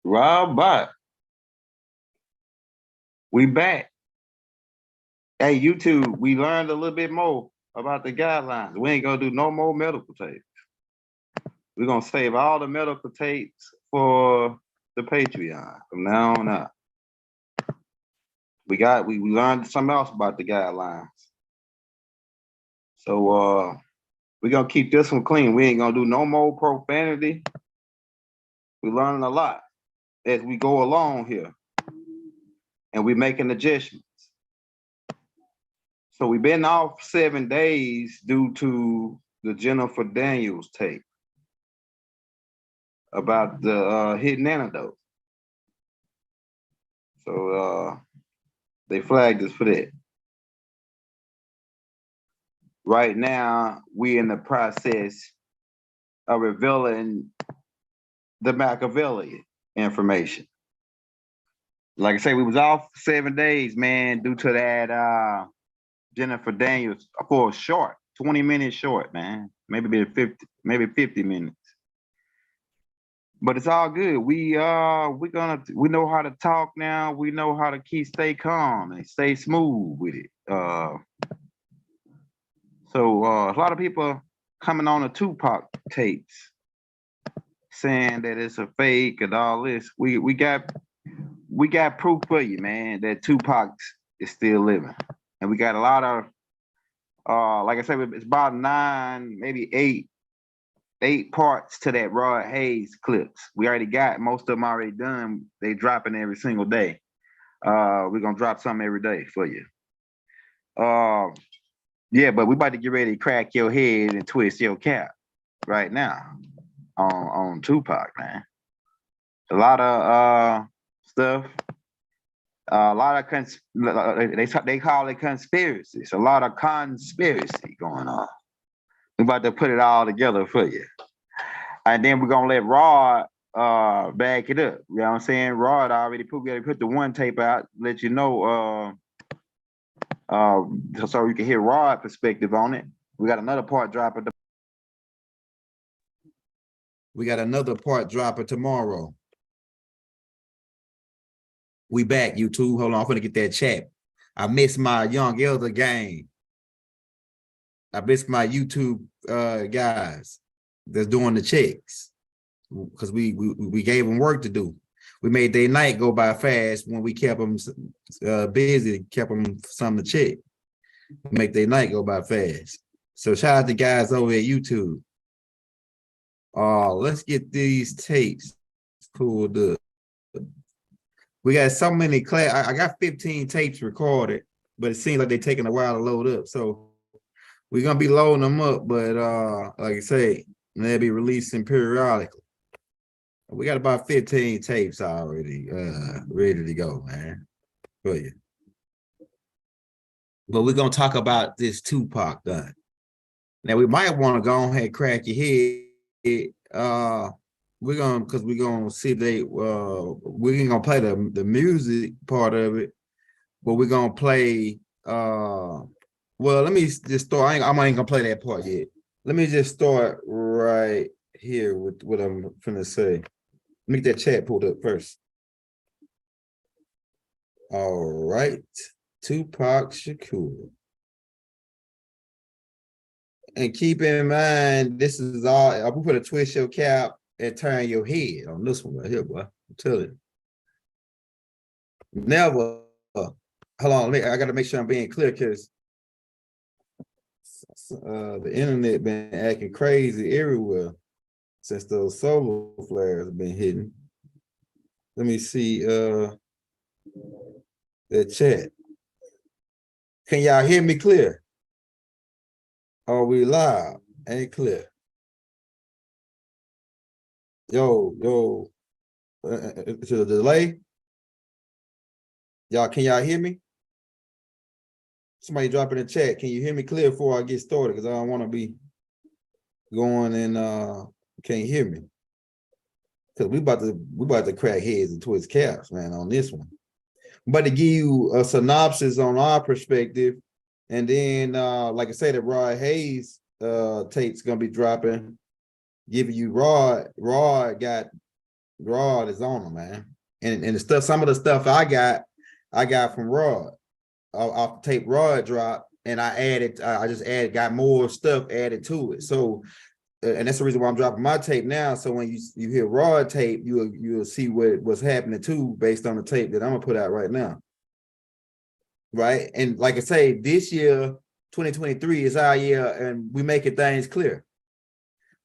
Rob Bot, we back. Hey, YouTube, we learned a little bit more about the guidelines. We ain't gonna do no more medical tapes. We're gonna save all the medical tapes for the Patreon from now on out. We learned something else about the guidelines. So we're gonna keep this one clean. We ain't gonna do no more profanity. We're learning a lot as we go along here. And we're making adjustments. So we've been off 7 days due to the Jennifer Daniels tape about the hidden antidote. So they flagged us for that. Right now, we're in the process of revealing the Machiavelli information. Like I say, we was off 7 days, man, due to that Jennifer Daniels for a short, 20 minutes short, man. Maybe 50 minutes. But it's all good. We know how to talk now. We know how to stay calm and stay smooth with it. So a lot of people coming on the Tupac tapes saying that it's a fake and all this. We got proof for you, man, that Tupac is still living. And we got a lot of like I said, it's about 9, maybe 8 parts to that Rod Hayes clips. We already got most of them already done. They dropping every single day. We're gonna drop something every day for you. Yeah, but we about to get ready to crack your head and twist your cap right now on Tupac, man. A lot of stuff. A lot of they call it conspiracies. A lot of conspiracy going on. We're about to put it all together for you. And then we're gonna let Rod back it up. You know what I'm saying? Rod already put the one tape out, let you know so you can hear Rod perspective on it. We got another part dropping. We got another part dropping tomorrow. We back, YouTube. Hold on, I'm gonna get that chat. I missed my young elder game. I missed my YouTube guys that's doing the checks because we gave them work to do. We made their night go by fast when we kept them busy, kept them something to check. Make their night go by fast. So shout out to guys over at YouTube. Let's get these tapes pulled up. We got so many I got 15 tapes recorded, but it seems like they're taking a while to load up. So we're gonna be loading them up, but like I say, they'll be releasing periodically. We got about 15 tapes already ready to go, man. For you. But we're gonna talk about this Tupac gun. Now we might want to go ahead and crack your head. We're gonna see if they we ain't gonna play the music part of it, but we're gonna play well, let me just start. I ain't gonna play that part yet. Let me just start right here with what I'm finna say. Make that chat pulled up first. All right, Tupac Shakur. And keep in mind, this is all, I'm gonna put a twist your cap and turn your head on this one right here, boy. I'm telling you. Never, hold on, I gotta make sure I'm being clear because the internet been acting crazy everywhere since those solar flares have been hitting. Let me see the chat. Can y'all hear me clear? Are we live? Ain't clear. Yo, is it a delay? Can y'all hear me? Somebody drop in the chat. Can you hear me clear before I get started? Because I don't want to be going and can't hear me. Because we about to crack heads and twist caps, man, on this one. I'm about to give you a synopsis on our perspective. And then, like I said, the Rod Hayes tape's gonna be dropping, giving you Rod got Rod is on them, man. And the stuff, some of the stuff I got from Rod off the tape Rod dropped, and I just got more stuff added to it. So, and that's the reason why I'm dropping my tape now. So when you hear Rod tape, you'll see what's happening too, based on the tape that I'm gonna put out right now. Right. And like I say, this year, 2023 is our year, and we making things clear.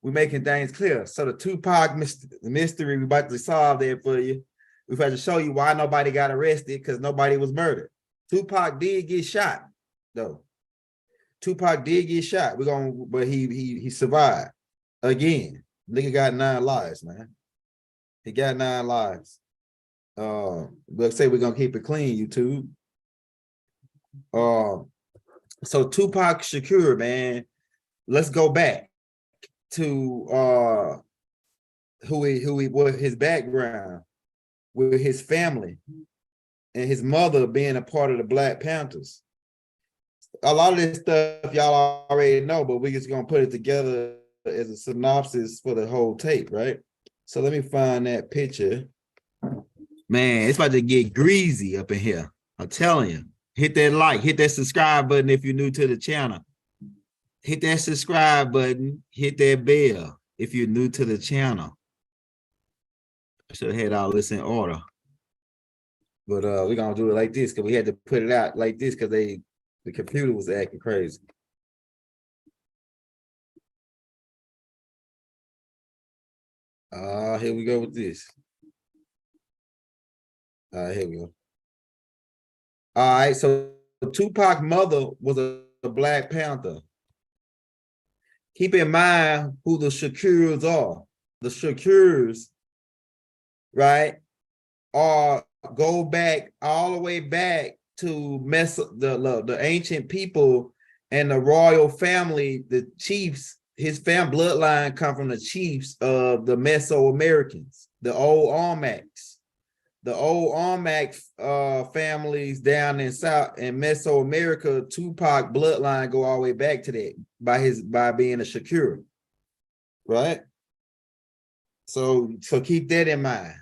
We're making things clear. So the Tupac mystery we about to solve there for you. We've had to show you why nobody got arrested, because nobody was murdered. Tupac did get shot, though. Tupac did get shot. But he survived. Again, nigga got 9 lives, man. He got 9 lives. Let's say we're gonna keep it clean, YouTube. So Tupac Shakur, man, let's go back to who he was, his background with his family and his mother being a part of the Black Panthers. A lot of this stuff y'all already know, but we're just gonna put it together as a synopsis for the whole tape, right? So let me find that picture. Man, it's about to get greasy up in here. I'm telling you. Hit that like, hit that subscribe button if you're new to the channel. Hit that subscribe button, hit that bell if you're new to the channel. I should have had all this in order. But we're gonna do it like this because we had to put it out like this because the computer was acting crazy. Here we go with this. Here we go. All right, so Tupac's mother was a Black Panther. Keep in mind who the Shakurs are. The Shakurs, right, go back all the way back to the ancient people and the royal family, the chiefs. His family bloodline come from the chiefs of the Mesoamericans, the old Olmecs. The old Olmec families down in South and Mesoamerica, Tupac bloodline go all the way back to that by being a Shakur, right? So keep that in mind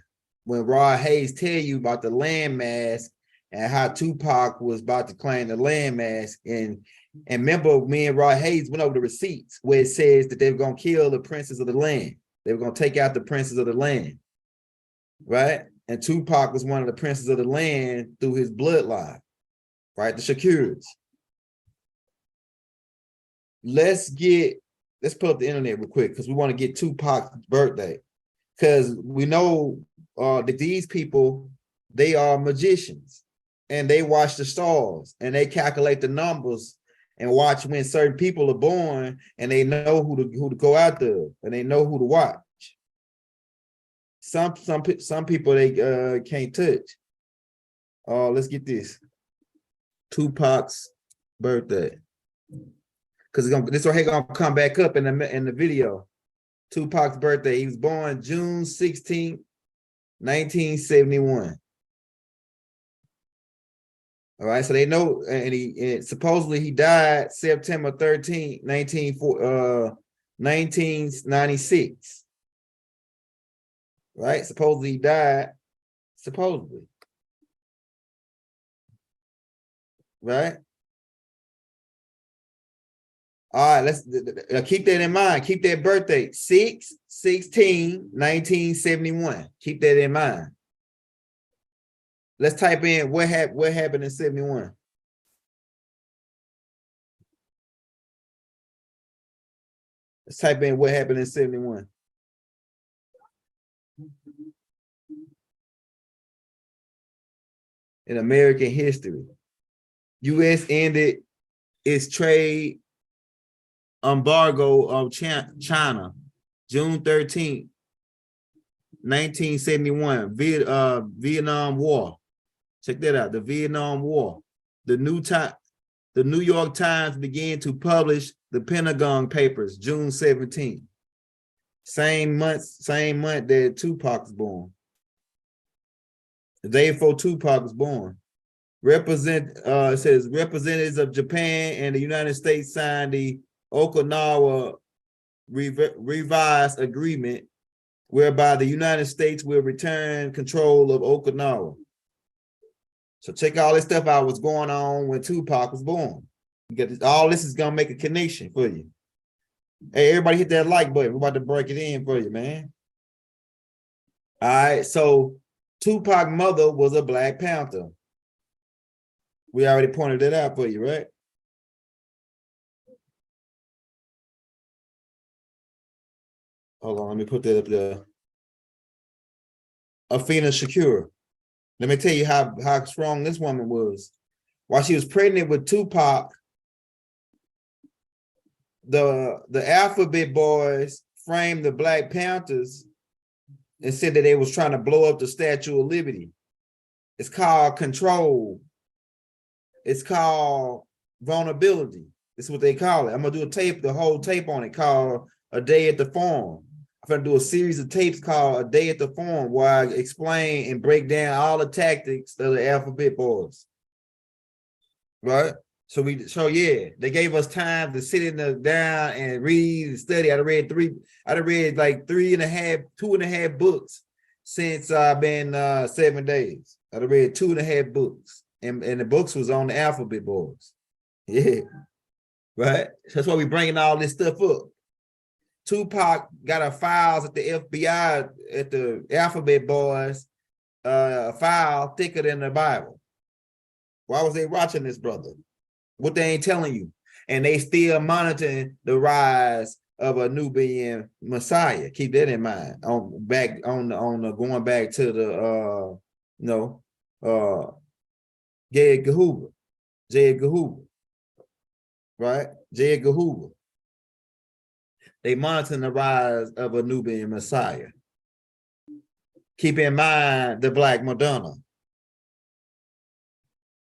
when Rod Hayes tell you about the landmass and how Tupac was about to claim the landmass. And remember, me and Rod Hayes went over the receipts where it says that they were gonna kill the princes of the land. They were gonna take out the princes of the land, right? And Tupac was one of the princes of the land through his bloodline, right? The Shakurs. Let's pull up the internet real quick because we want to get Tupac's birthday. Because we know that these people, they are magicians and they watch the stars and they calculate the numbers and watch when certain people are born, and they know who to go after and they know who to watch. Some people they can't touch. Let's get this. Tupac's birthday. Because this right here gonna come back up in the video. Tupac's birthday. He was born June 16th, 1971. All right, so they know, and supposedly he died September 13th, 1996. Right? Supposedly he died. Supposedly. Right? All right, let's keep that in mind. Keep that birthday. 6/16/1971. Keep that in mind. Let's type in what happened in 71. Let's type in what happened in 71. In American history, U.S. ended its trade embargo of China, June 13th, 1971, Vietnam War. Check that out, the Vietnam War. The New York Times began to publish the Pentagon Papers, June 17th. Same month that Tupac was born. The day before Tupac was born. It says representatives of Japan and the United States signed the Okinawa revised agreement whereby the United States will return control of Okinawa. So check all this stuff out what's going on when Tupac was born. You get this, all this is gonna make a connection for you. Hey, everybody hit that like button. We're about to break it in for you, man. All right, so Tupac's mother was a Black Panther. We already pointed that out for you, right? Hold on, let me put that up there. Afina Shakur. Let me tell you how strong this woman was. While she was pregnant with Tupac, the Alphabet Boys framed the Black Panthers and said that they was trying to blow up the Statue of Liberty. It's called control. It's called vulnerability. It's what they call it. I'm gonna do a tape, the whole tape on it called A Day at the Forum. I'm gonna do a series of tapes called A Day at the Forum where I explain and break down all the tactics of the Alphabet Boys. Right? So yeah, they gave us time to sit in the down and read and study. I'd read like 2.5 books since I've been 7 days. I'd read 2.5 books. And the books was on the Alphabet Boys. Yeah. Right? That's why we bringing all this stuff up. Tupac got our files at the FBI, at the Alphabet Boys, file thicker than the Bible. Why was they watching this, brother? What they ain't telling you. And they still monitoring the rise of a Nubian Messiah. Keep that in mind. Going back to the J. Edgar Hoover. Right? J. Edgar Hoover. They monitoring the rise of a Nubian Messiah. Keep in mind the Black Madonna.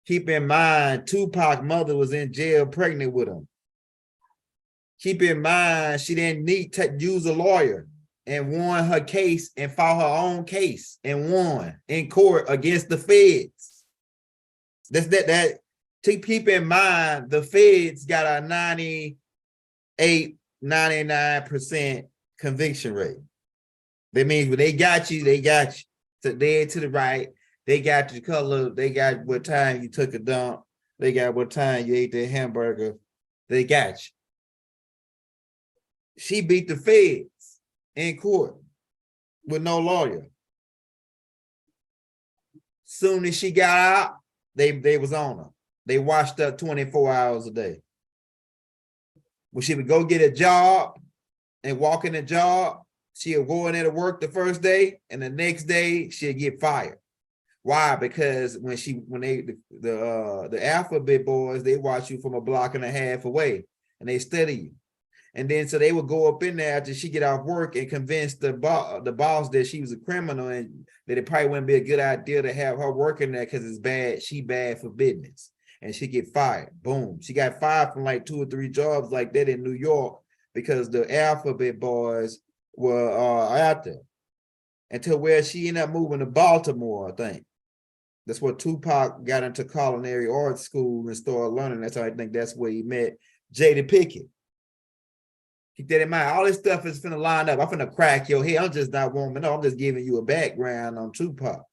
Keep in mind, Tupac's mother was in jail pregnant with him. Keep in mind, she didn't need to use a lawyer and won her case and fought her own case and won in court against the feds. Keep in mind, the feds got a 99% conviction rate. That means when they got you, they got you. So they're to the right. They got your color. They got what time you took a dump. They got what time you ate that hamburger. They got you. She beat the feds in court with no lawyer. Soon as she got out, they was on her. They washed up 24 hours a day. When she would go get a job and walk in a job, she'll go in there to work the first day, and the next day she'll get fired. Why? Because the Alphabet Boys, they watch you from a block and a half away, and they study you. And then so they would go up in there after she get off work and convince the boss that she was a criminal and that it probably wouldn't be a good idea to have her working there because it's bad. She bad for business, and she get fired. Boom. She got fired from like 2 or 3 jobs like that in New York because the Alphabet Boys were out there. Until where she ended up moving to Baltimore, I think. That's where Tupac got into culinary arts school and started learning. That's how I think that's where he met Jada Pinkett. Keep that in mind. All this stuff is finna line up. I'm finna crack your head. I'm just not warming up. I'm just giving you a background on Tupac.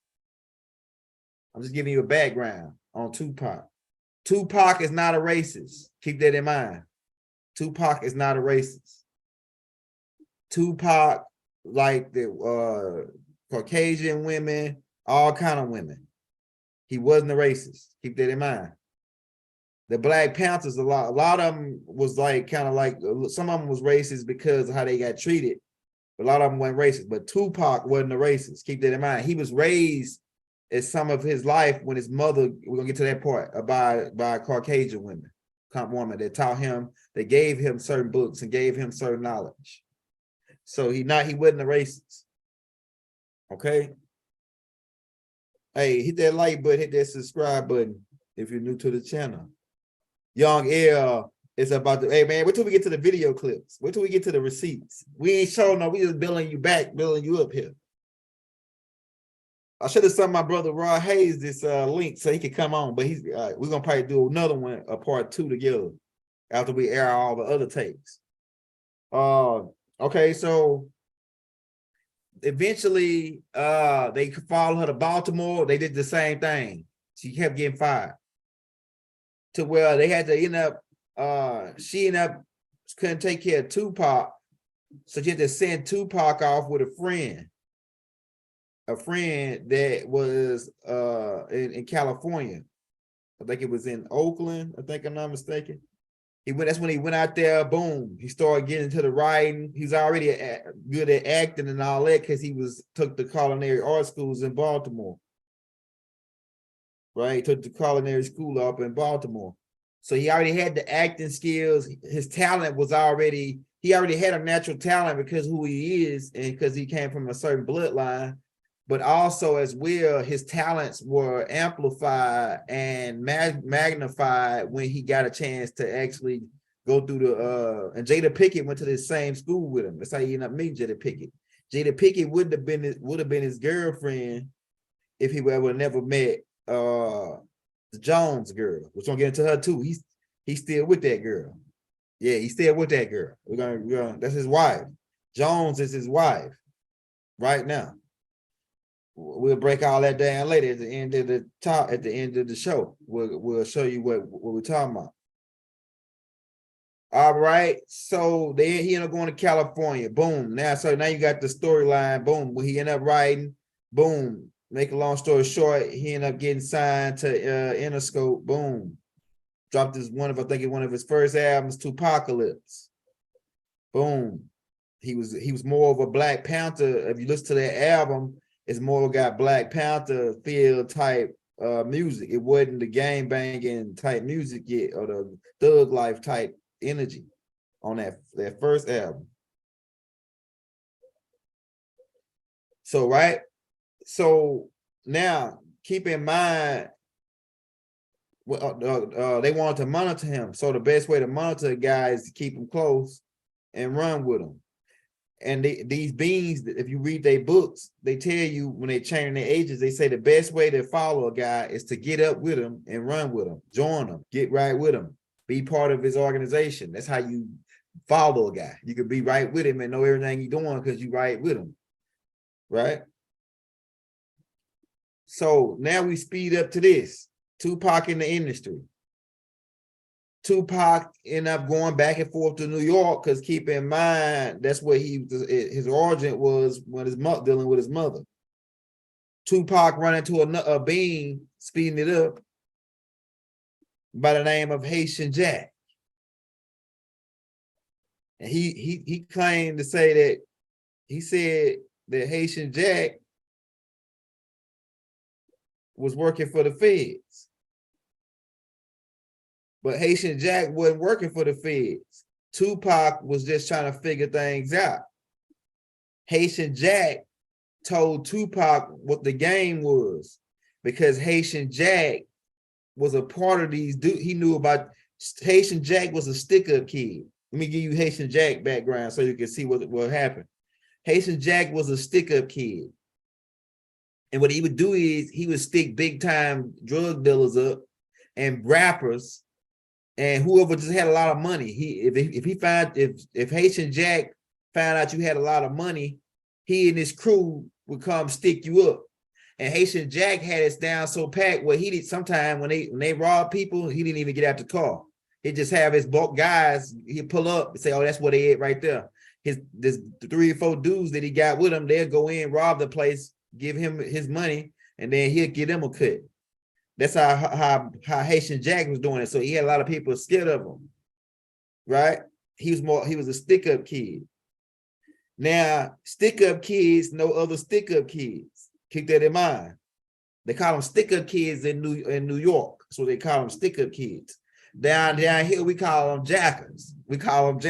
I'm just giving you a background on Tupac. Tupac is not a racist. Keep that in mind. Tupac is not a racist. Tupac, like the Caucasian women, all kind of women. He wasn't a racist. Keep that in mind. The Black Panthers, a lot of them was like kind of like, some of them was racist because of how they got treated. A lot of them weren't racist, but Tupac wasn't a racist. Keep that in mind. He was raised as some of his life when his mother, we're gonna get to that part, by Caucasian women that taught him, they gave him certain books and gave him certain knowledge. So he wasn't a racist. Okay. Hey, hit that like button, hit that subscribe button if you're new to the channel. Young L is about to, hey man, wait till we get to the video clips. Wait till we get to the receipts. We ain't showing no, we just building you up here. I should have sent my brother Rod Hayes this link so he could come on, but he's we're gonna probably do another one, a part 2 together after we air all the other tapes. Okay, so eventually, they followed her to Baltimore. They did the same thing. She kept getting fired to where they had to end up. She ended up couldn't take care of Tupac, so she had to send Tupac off with a friend that was in California. I think it was in Oakland. I think I'm not mistaken. That's when he went out there. Boom, he started getting into the writing. He's already good at acting and all that because he took the culinary art schools in Baltimore. Right, he took the culinary school up in Baltimore, so he already had the acting skills. His talent was already. He already had a natural talent because who he is and because he came from a certain bloodline. But also as well, his talents were amplified and magnified when he got a chance to actually go through the and Jada Pinkett went to the same school with him. That's how he ended up meeting Jada Pinkett. Jada Pinkett would have been his girlfriend if he would have never met the Jones girl. We're gonna get into her too. He's still with that girl. Yeah, he's still with that girl. We're gonna that's his wife. Jones is his wife right now. We'll break all that down later at the end of the show. We'll show you what we're talking about. All right, so he ended up going to California. Boom. Now you got the storyline. Boom. When he ended up writing. Boom. Make a long story short, he ended up getting signed to Interscope. Boom. Dropped one of his first albums, Tupacalypse. Boom. He was more of a Black Panther. If you listen to that album, it's more got Black Panther feel type music. It wasn't the gang banging type music yet, or the thug life type energy on that first album. So right, so now keep in mind, they wanted to monitor him. So the best way to monitor a guy is to keep him close and run with him. And these beings, if you read their books, they tell you when they train their agents, they say the best way to follow a guy is to get up with him and run with him, join him, get right with him, be part of his organization. That's how you follow a guy. You could be right with him and know everything he's doing because you right with him, right? So now we speed up to this. Tupac in the industry. Tupac ended up going back and forth to New York because keep in mind, that's where his origin was when dealing with his mother. Tupac run into a being, speeding it up, by the name of Haitian Jack. And he claimed to say that, he said that Haitian Jack was working for the feds. But Haitian Jack wasn't working for the feds. Tupac was just trying to figure things out. Haitian Jack told Tupac what the game was because Haitian Jack was a part of these dudes. He knew about Haitian Jack was a stick-up kid. Let me give you Haitian Jack background so you can see what happened. Haitian Jack was a stick-up kid. And what he would do is he would stick big-time drug dealers up and rappers and whoever just had a lot of money. If Haitian Jack found out you had a lot of money, he and his crew would come stick you up. And Haitian Jack had us down so packed where he did sometime when they rob people, he didn't even get out the car. He'd just have his bulk guys, he'd pull up and say, oh, that's what they had right there. There's 3 or 4 dudes that he got with him, they'll go in, rob the place, give him his money, and then he'll get him a cut. That's how Haitian Jack was doing it. So he had a lot of people scared of him, right? He was a stick-up kid. Now, stick-up kids know other stick-up kids. Keep that in mind. They call them stick-up kids in New York. So they call them stick-up kids. Down here, we call them jackers. You know what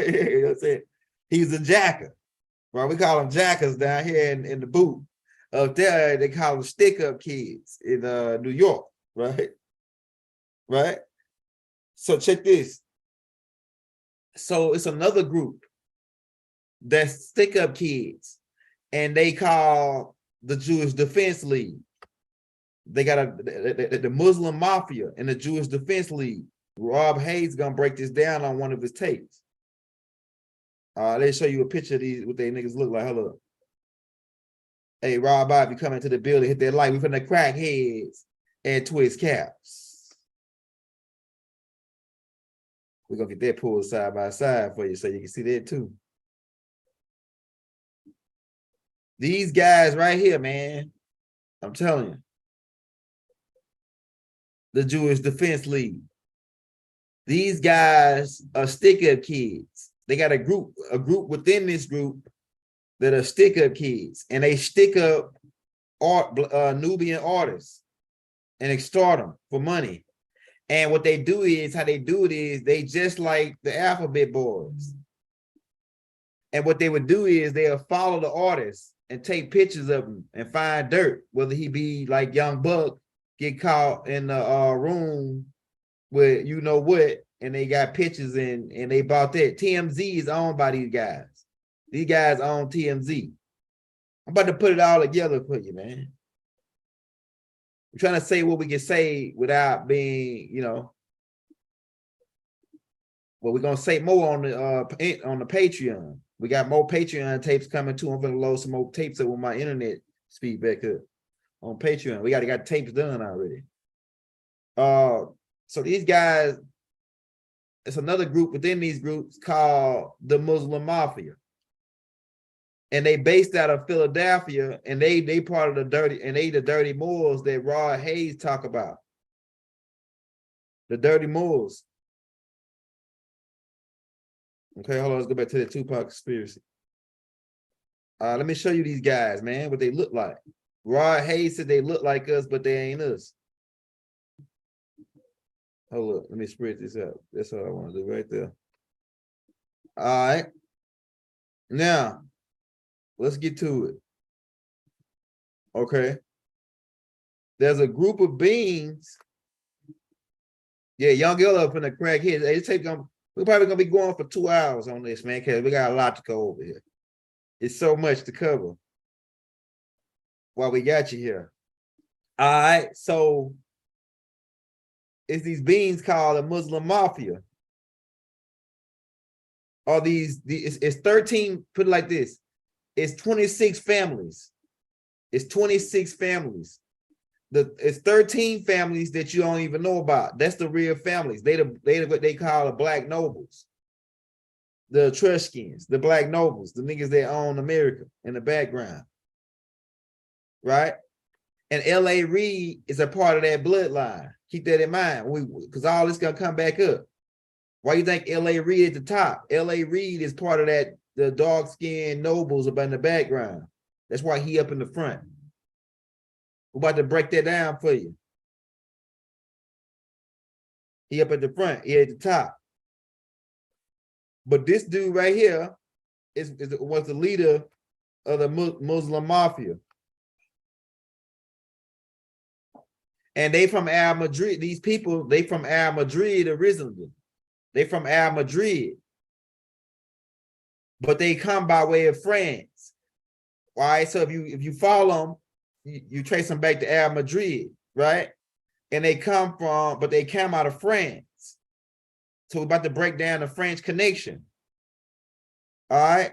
I'm saying? He's a jacker. Right? We call them jackers down here in the boot. Up there, they call them stick-up kids in New York, right? Right? So check this. So it's another group that's stick-up kids, and they call the Jewish Defense League. They got the Muslim Mafia and the Jewish Defense League. Rob Hayes gonna break this down on one of his tapes. Let's show you a picture of these, what they niggas look like. Hello. Hey, Rob Bob, you come into the building, hit that light. We finna crack heads and twist caps. We're gonna get that pulled side by side for you so you can see that too. These guys right here, man, I'm telling you, the Jewish Defense League. These guys are stick-up kids. They got a group within this group that are stick-up kids, and they stick up Nubian artists and extort them for money. And what they do is, how they do it is, they just like the Alphabet Boys. And what they would do is they'll follow the artist and take pictures of him and find dirt, whether he be like Young Buck, get caught in the room with you know what, and they got pictures and they bought that. TMZ is owned by these guys. These guys own TMZ. I'm about to put it all together for you, man. I'm trying to say what we can say without being, you know. Well, we're gonna say more on the Patreon. We got more Patreon tapes coming too. I'm gonna load some more tapes up with my internet speed back up on Patreon. We got tapes done already. So these guys, it's another group within these groups called the Muslim Mafia. And they based out of Philadelphia, and they part of the dirty Moors that Rod Hayes talk about. The dirty Moors. Okay, hold on, let's go back to the Tupac conspiracy. Let me show you these guys, man, what they look like. Rod Hayes said they look like us, but they ain't us. Hold up, let me spread this out. That's what I want to do right there. All right. Now, let's get to it. Okay. There's a group of beings. Yeah, Young Ella up in the crack here. We're probably gonna be going for 2 hours on this, man, because we got a lot to go over here. It's so much to cover while we got you here. All right, so it's these beings called the Muslim Mafia. Or it's 13, put it like this. It's 26 families. It's 26 families. It's 13 families that you don't even know about. That's the real families. They what they call the black nobles, the Etruscans, the black nobles, the niggas that own America in the background, right? And L.A. Reid is a part of that bloodline. Keep that in mind, because all this gonna come back up. Why you think L.A. Reid at the top? L.A. Reid is part of that, the dark-skinned nobles up in the background. That's why he up in the front. We're about to break that down for you. He up at the front, he at the top. But this dude right here was the leader of the Muslim Mafia. And they from Al Madrid. These people, they from Al Madrid originally. They from Al Madrid. But they come by way of France. All right, so if you follow them, you trace them back to Al Madrid, right? And they come out of France. So we're about to break down the French connection. All right.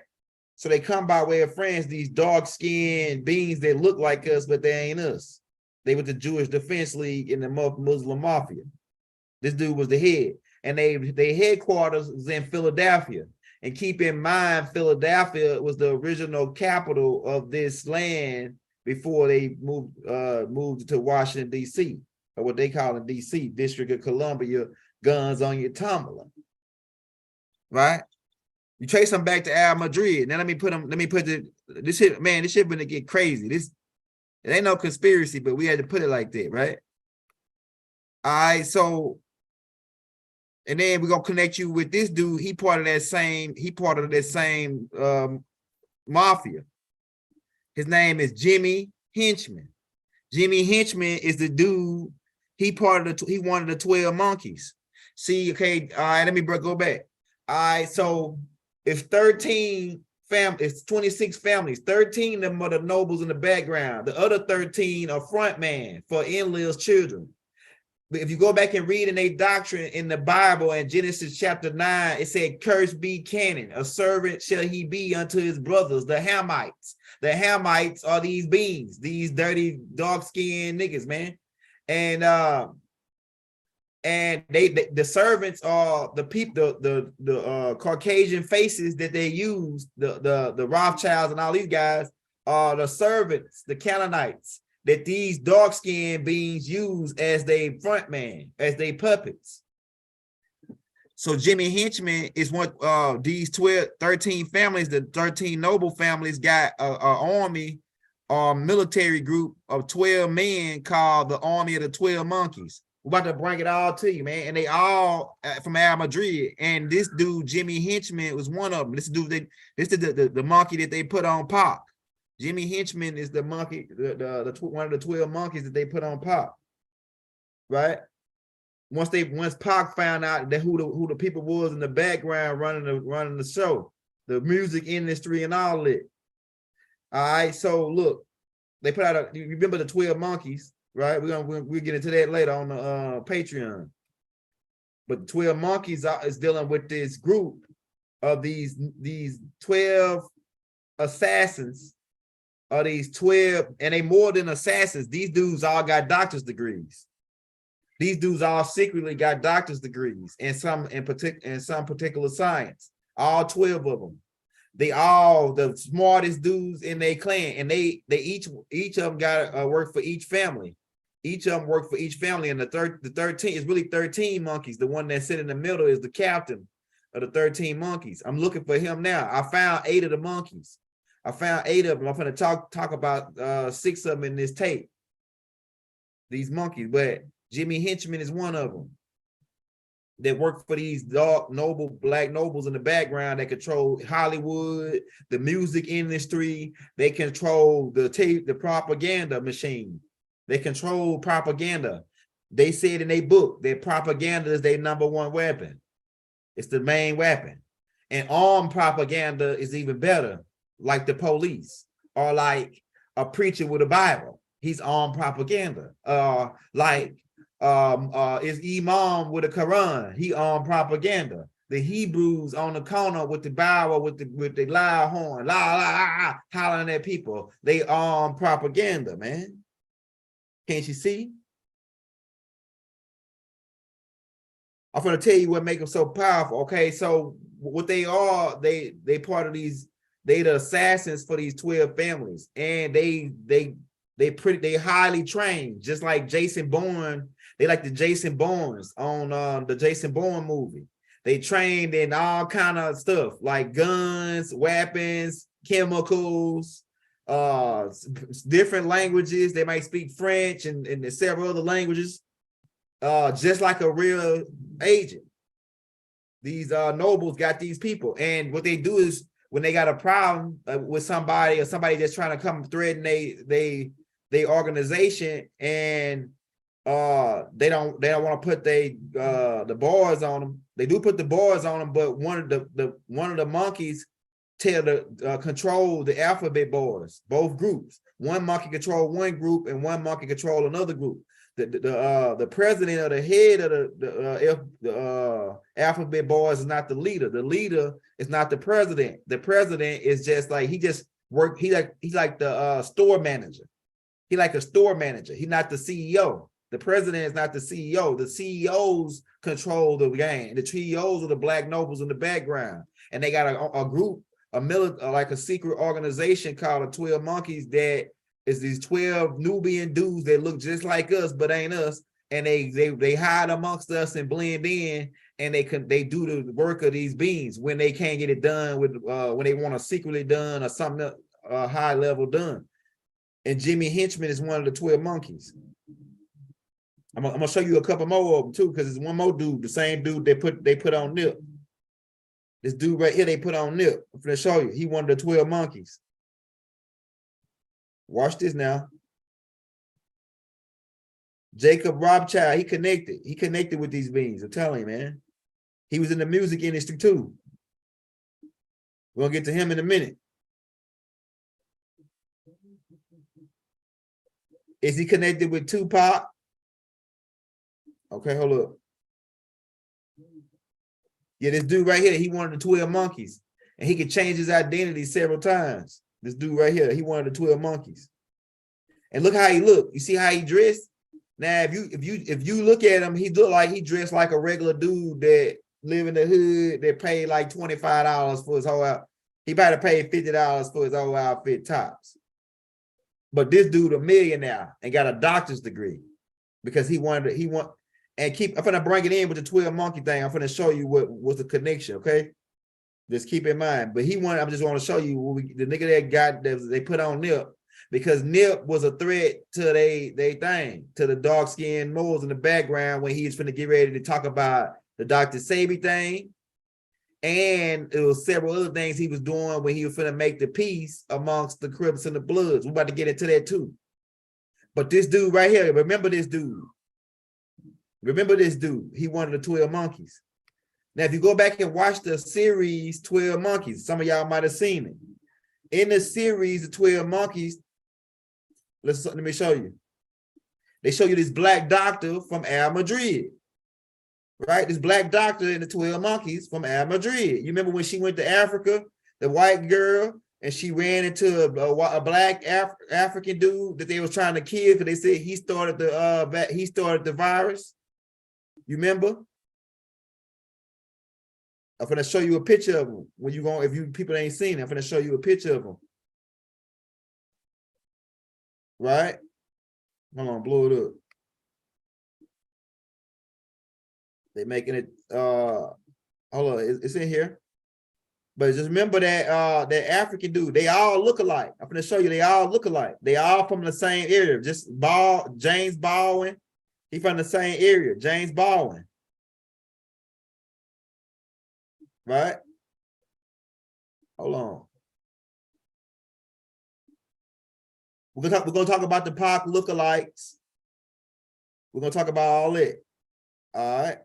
So they come by way of France, these dark-skinned beings that look like us, but they ain't us. They were the Jewish Defense League in the Muslim Mafia. This dude was the head. And their headquarters was in Philadelphia. And keep in mind, Philadelphia was the original capital of this land before they moved to Washington, D.C., or what they call in D.C., District of Columbia, guns on your tumbler. Right? You trace them back to Al Madrid. Now let me put this shit, man, this shit gonna get crazy. It ain't no conspiracy, but we had to put it like that, right? All right, so, and then we're gonna connect you with this dude. He part of that same mafia. His name is Jimmy Henchman. Jimmy Henchman is the dude. He one of the 12 monkeys. See, okay, all right, let me go back. All right, so it's 13 families, it's 26 families. 13 of them are the nobles in the background. The other 13 are front man for Enlil's children. But if you go back and read in a doctrine in the Bible in Genesis chapter 9, it said, "Cursed be Canaan, a servant shall he be unto his brothers, the Hamites." The Hamites are these beings, these dirty, dark-skinned niggas, man. And the servants are the people, the Caucasian faces that they use, the Rothschilds and all these guys are the servants, the Canaanites, that these dark-skinned beings use as they front man, as they puppets. So Jimmy Henchman is one these 13 families, the 13 noble families got a army or military group of 12 men called the Army of the 12 Monkeys. We're about to bring it all to you, man. And they all from Al Madrid. And this dude, Jimmy Henchman, was one of them. This is the monkey that they put on Pac. Jimmy Henchman is the monkey, one of the 12 monkeys that they put on Pac. Right? Once Pac found out that who the people was in the background running the show, the music industry and all that. All right, so look, they put out you remember the 12 monkeys, right? We'll get into that later on the Patreon. But the 12 monkeys is dealing with this group of these 12 assassins, or these 12, and they more than assassins. These dudes all got doctor's degrees. These dudes all secretly got doctor's degrees in some particular science. All 12 of them. They all the smartest dudes in their clan, and they each of them got work for each family. Each of them work for each family, and the 13 is really 13 monkeys. The one that sit in the middle is the captain of the 13 monkeys. I'm looking for him now. I found 8 of the monkeys. I found 8 of them. I'm going to talk about 6 of them in this tape. These monkeys, but Jimmy Henchman is one of them that work for these dark, noble, black nobles in the background that control Hollywood, the music industry. They control the propaganda machine. They control propaganda. They said in their book that propaganda is their #1 weapon. It's the main weapon. And armed propaganda is even better, like the police or like a preacher with a Bible. He's armed propaganda. Is Imam with a Quran? He armed propaganda. The Hebrews on the corner with the Bible with the loud horn, hollering at people. They armed propaganda, man. Can't you see? I'm gonna tell you what makes them so powerful. Okay, so what they are, they part of these. They the assassins for these 12 families, and they highly trained, just like Jason Bourne. They like the Jason Bournes on the Jason Bourne movie. They trained in all kind of stuff like guns, weapons, chemicals, different languages. They might speak French and several other languages, just like a real agent. These nobles got these people, and what they do is when they got a problem with somebody or somebody that's trying to come threaten they organization, and they don't want to put the bars on them. They do put the bars on them, but one of the monkeys control the alphabet bars, both groups. One monkey control one group and one monkey control another group. The president or the head of the alphabet bars is not the leader. The leader is not the president. The president is just like he's like the store manager. He like a store manager. He's not the CEO. The president is not the CEO. The CEOs control the game. The CEOs are the black nobles in the background, and they got a group, like a secret organization called the 12 Monkeys that is these 12 Nubian dudes that look just like us but ain't us, and they hide amongst us and blend in, and they do the work of these beings when they can't get it done with when they want to secretly done or something high level done. And Jimmy Henchman is one of the 12 monkeys. I'm gonna show you a couple more of them too, because there's one more dude, the same dude they put on Nip. This dude right here they put on Nip. I'm gonna show you. He one of the 12 monkeys. Watch this now. Jacob Rothschild, he connected with these beings. I'm telling you, man. He was in the music industry too. We're gonna get to him in a minute. Is he connected with Tupac? Okay, hold up. Yeah, this dude right here, he one of the 12 monkeys, and he could change his identity several times. This dude right here, he one of the 12 monkeys. And look how he look. You see how he dressed? Now, if you look at him, he look like he dressed like a regular dude that live in the hood that paid like $25 for his whole outfit. He better pay $50 for his whole outfit tops. But this dude a millionaire and got a doctor's degree because I'm gonna bring it in with the 12 monkey thing. I'm gonna show you what was the connection, okay? Just keep in mind. But I just want to show you the nigga that they put on Nip, because Nip was a threat to they thing, to the dark-skinned Moors in the background when he was finna get ready to talk about the Dr. Sabi thing. And it was several other things he was doing when he was finna make the peace amongst the Crips and the Bloods. We're about to get into that too. But this dude right here, remember this dude. Remember this dude. He one of the 12 monkeys. Now, if you go back and watch the series 12 Monkeys, some of y'all might have seen it. In the series, the 12 Monkeys, let me show you. They show you this black doctor from Al Madrid. Right? This black doctor in the 12 Monkeys from Al Madrid. You remember when she went to Africa, the white girl, and she ran into a black African dude that they was trying to kill because they said he started the virus. You remember? I'm gonna show you a picture of him when if you people ain't seen it. I'm gonna show you a picture of him. Right? Hold on, blow it up. They making it hold on, it's in here. But just remember that that African dude, they all look alike. I'm gonna show you they all look alike. They all from the same area. Just James Baldwin. He from the same area, James Baldwin. Right? Hold on. We're gonna talk about the Pac lookalikes. We're gonna talk about all it. All right.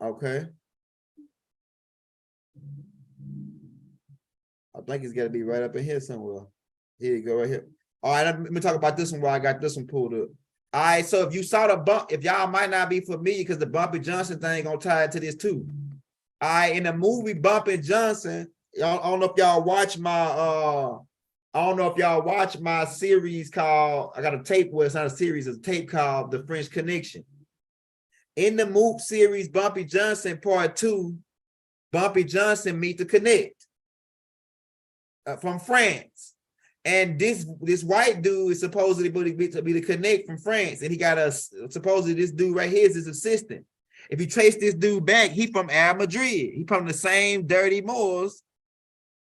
Okay. I think it's got to be right up in here somewhere. Here you go, right here. All right, let me talk about this one where I got this one pulled up. All right, so if you saw the bump, if y'all might not be familiar, because the Bumpy Johnson thing gonna tie into this too. All right, in the movie Bumpy Johnson, I don't know if y'all watch my series called, I got a tape where it's not a series, it's a tape called The French Connection. In the movie series Bumpy Johnson Part 2, Bumpy Johnson meet the Connect from France. And this white dude is supposedly to be the Connect from France. And he got supposedly this dude right here is his assistant. If you trace this dude back, he from Al Madrid. He from the same dirty Moors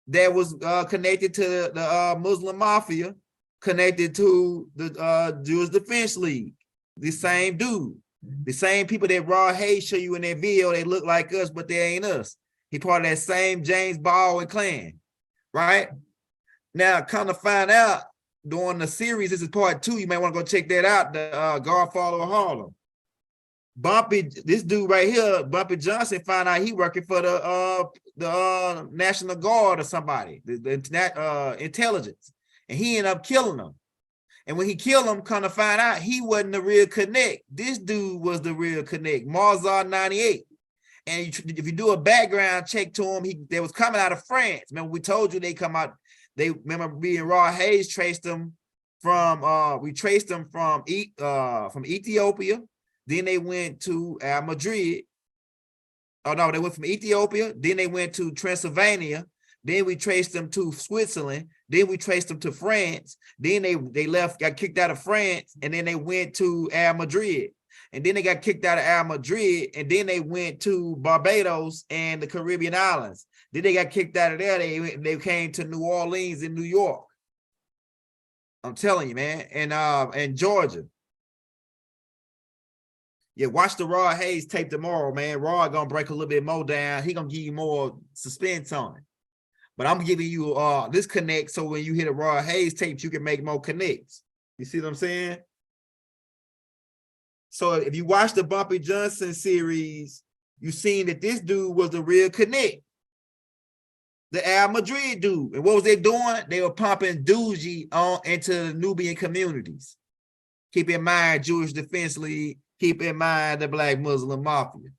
that was connected to the Muslim Mafia, connected to the Jewish Defense League. The same dude. The same people that Raw Hayes show you in that video, they look like us, but they ain't us. He part of that same James Baldwin clan, right? Now, come to find out, during the series, this is part 2, you may want to go check that out, the Godfather of Harlem. This dude right here, Bumpy Johnson, found out he working for the National Guard or somebody, the intelligence, and he ended up killing them. And when he killed him, come to find out he wasn't the real Connect. This dude was the real Connect, Marzar 98. And if you do a background check to him, they was coming out of France. Remember, we told you they come out. They remember being Raw Hayes traced them from Ethiopia. Then they went to Madrid. Oh no, they went from Ethiopia. Then they went to Transylvania. Then we traced them to Switzerland. Then we traced them to France. Then they left, got kicked out of France, and then they went to Al Madrid. And then they got kicked out of Al Madrid, and then they went to Barbados and the Caribbean islands. Then they got kicked out of there. They came to New Orleans in New York. I'm telling you, man, and Georgia. Yeah, watch the Raw Hayes tape tomorrow, man. Raw gonna break a little bit more down. He gonna give you more suspense on it. But I'm giving you this connect so when you hit a Raw Hayes tape, you can make more connects. You see what I'm saying? So if you watch the Bumpy Johnson series, you seen that this dude was the real Connect. The Al Madrid dude. And what was they doing? They were pumping Doogie into the Nubian communities. Keep in mind, Jewish Defense League. Keep in mind the Black Muslim Mafia.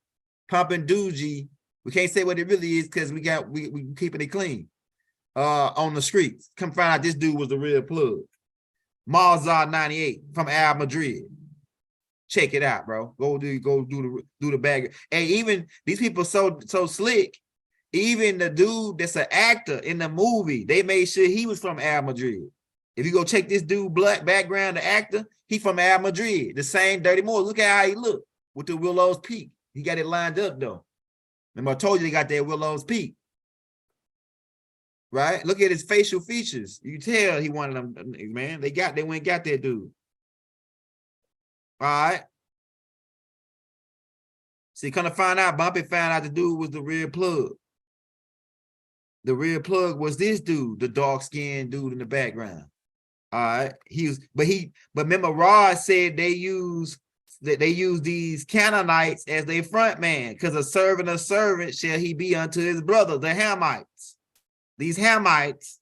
Pumping Doogie. We can't say what it really is because we keeping it clean. on the streets. Come find out this dude was the real plug. Marzar 98 from Al Madrid. Check it out, bro. Go do the bag. And even these people so slick. Even the dude that's an actor in the movie, they made sure he was from Al Madrid. If you go check this dude black background, the actor, he from Al Madrid. The same Dirty Moore. Look at how he look with the Willow's Peak. He got it lined up though. Remember I told you they got that Willow's Peak. Right? Look at his facial features. You can tell he one of them, man. They went and got that dude. All right. See, come to find out, Bumpy found out the dude was the real plug. The real plug was this dude, the dark-skinned dude in the background. All right. But remember, Rod said they use these Canaanites as their front man, because a servant shall he be unto his brother, the Hamites. These Hamites,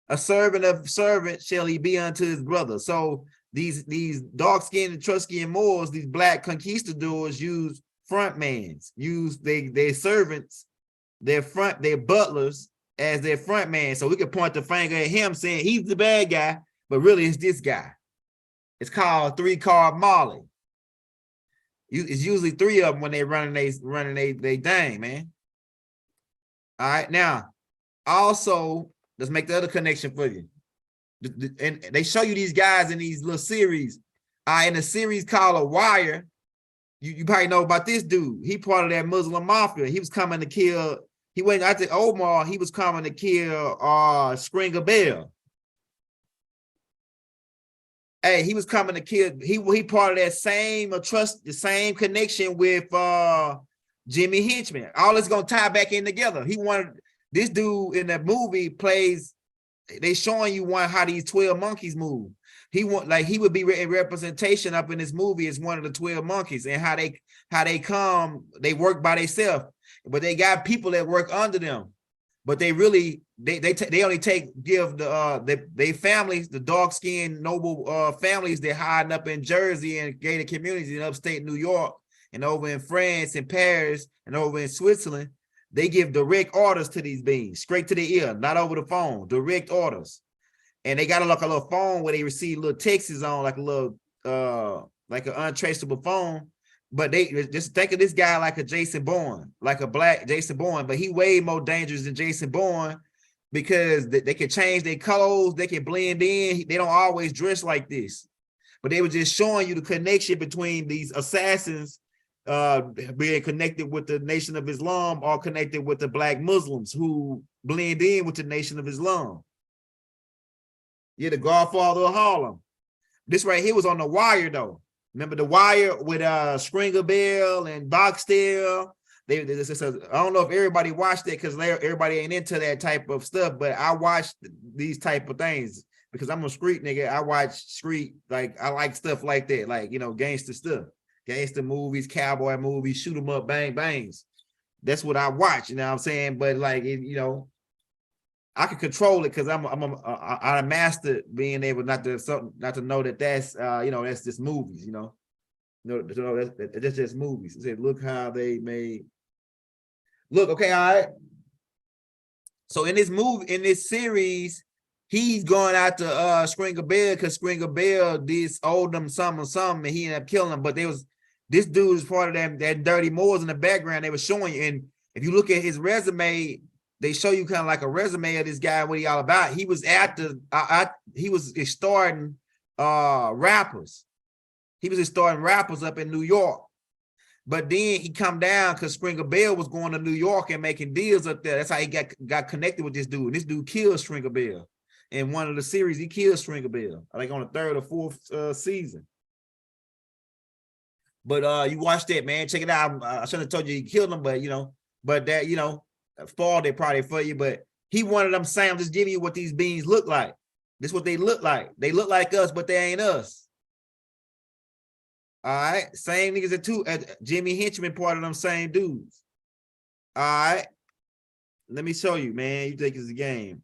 a servant of servant shall he be unto his brother. So these dark-skinned and Etruscan Moors, these black conquistadors use front mans, use their servants, their butlers as their front man. So we could point the finger at him saying he's the bad guy, but really it's this guy. It's called 3-card Molly. It's usually 3 of them when they running they thing, man. All right, now also let's make the other connection for you. And they show you these guys in these little series. In a series called A Wire, you probably know about this dude. He part of that Muslim mafia. He was coming to kill. He went out to Omar. He was coming to kill Springer Bell. Hey, he was coming to kill. He part of that same the same connection with Jimmy Henchman. All it's gonna tie back in together. He wanted this dude in the movie plays. They showing you how these 12 monkeys move. He would be in representation up in this movie as one of the 12 monkeys, and how they work by themselves, but they got people that work under them. But they really they only give they families, the dark-skinned noble families, they're hiding up in Jersey and gated communities in upstate New York and over in France and Paris and over in Switzerland. They give direct orders to these beings, straight to the ear, not over the phone, direct orders. And they got a little phone where they receive little texts on, like a little like an untraceable phone. But they just think of this guy like a Jason Bourne, like a black Jason Bourne, but he way more dangerous than Jason Bourne, because they can change their clothes, they can blend in. They don't always dress like this. But they were just showing you the connection between these assassins being connected with the Nation of Islam or connected with the black Muslims who blend in with the Nation of Islam. Yeah, the Godfather of Harlem. This right here was on The Wire, though. Remember The Wire with Springer Bell and Boxtel? I don't know if everybody watched it because everybody ain't into that type of stuff, but I watched these type of things because I'm a street nigga. I watch street, like I like stuff like that, like, you know, gangster stuff. Gangster movies, cowboy movies, shoot 'em up, bang bangs. That's what I watch, you know what I'm saying? But like, you know, I can control it because I mastered being able not to know that that's you know, that's just movies, you know. That's just movies. It said, look how they made. Look, okay, all right. So in this series, he's going out to Springer Bell because Springer Bell owed them something, and he ended up killing him. But this dude is part of that Dirty Moors in the background they were showing you. And if you look at his resume, they show you kind of like a resume of this guy, what he all about. He was he was starting rappers. He was starting rappers up in New York. But then he come down because Springer Bell was going to New York and making deals up there. That's how he got connected with this dude. And this dude killed Springer Bell. In one of the series, he killed Springer Bell, I think on the 3rd or 4th season. But you watch that, man. Check it out. I shouldn't have told you he killed him, but you know, that, you know, spoiled it probably for you. But he wanted them saying, I'm just giving you what these beings look like. This is what they look like. They look like us, but they ain't us. All right. Same niggas at Jimmy Henchman, part of them same dudes. All right. Let me show you, man. You think it's a game.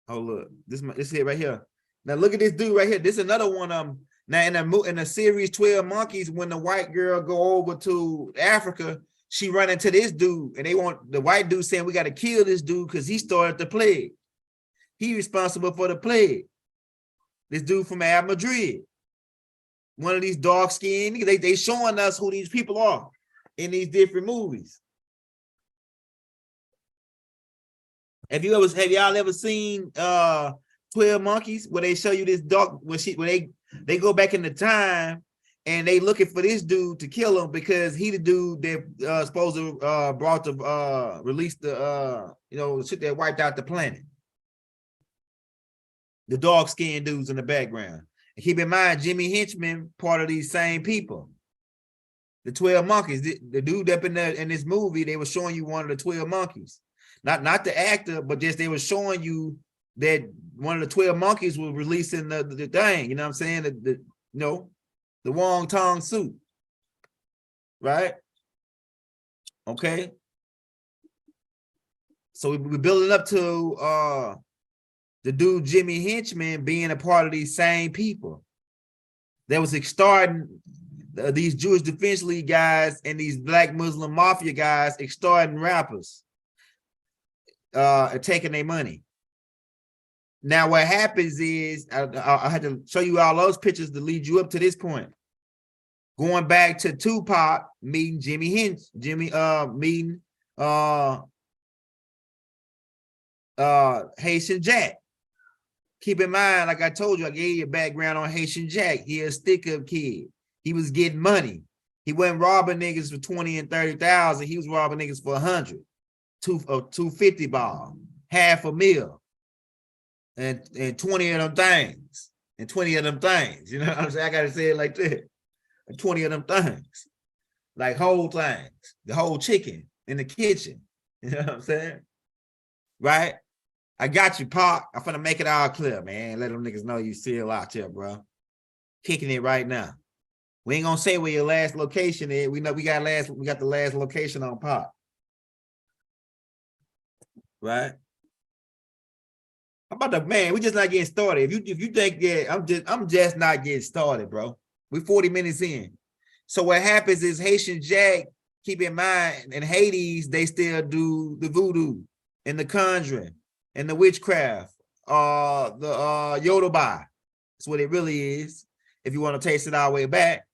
Oh, look. This here right here. Now look at this dude right here. This is another one of them. Now in the series 12 Monkeys, when the white girl go over to Africa, she run into this dude, and they want the white dude saying we got to kill this dude because he started the plague. He responsible for the plague. This dude from Madrid, one of these dark skinned niggas. They showing us who these people are in these different movies. Have y'all ever seen 12 Monkeys, where they show you this dog where they go back in the time and they looking for this dude to kill him because he the dude that supposed to brought the release the shit that wiped out the planet. The dark skinned dudes in the background. And keep in mind, Jimmy Henchman, part of these same people. The 12 Monkeys, the dude up in this movie, they were showing you one of the 12 Monkeys. Not the actor, but just they were showing you that one of the 12 Monkeys was releasing the thing, you know what I'm saying? The Wong Tong suit, right? Okay. So we're building up to the dude Jimmy Henchman being a part of these same people. That was starting these Jewish Defense League guys and these Black Muslim Mafia guys starting rappers. Taking their money. Now, what happens is I had to show you all those pictures to lead you up to this point. Going back to Tupac meeting meeting Haitian Jack. Keep in mind, like I told you, I gave you a background on Haitian Jack. He a stick-up kid. He was getting money. He wasn't robbing niggas for 20 and 30,000. He was robbing niggas for 100. 250 ball, $500,000, and 20 of them things, and 20 of them things. You know what I'm saying? I gotta say it like that. 20 of them things, like whole things, the whole chicken in the kitchen. You know what I'm saying? Right? I got you, Pac. I'm finna make it all clear, man. Let them niggas know you still out here, bro. Kicking it right now. We ain't gonna say where your last location is. We know we got the last location on Pac. Right? How about the man? We just not getting started. If you think that I'm just not getting started, bro. We 40 minutes in. So what happens is Haitian Jack, keep in mind, in Hades, they still do the voodoo and the conjuring and the witchcraft, the Yoruba. That's what it really is. If you want to taste it all the way back.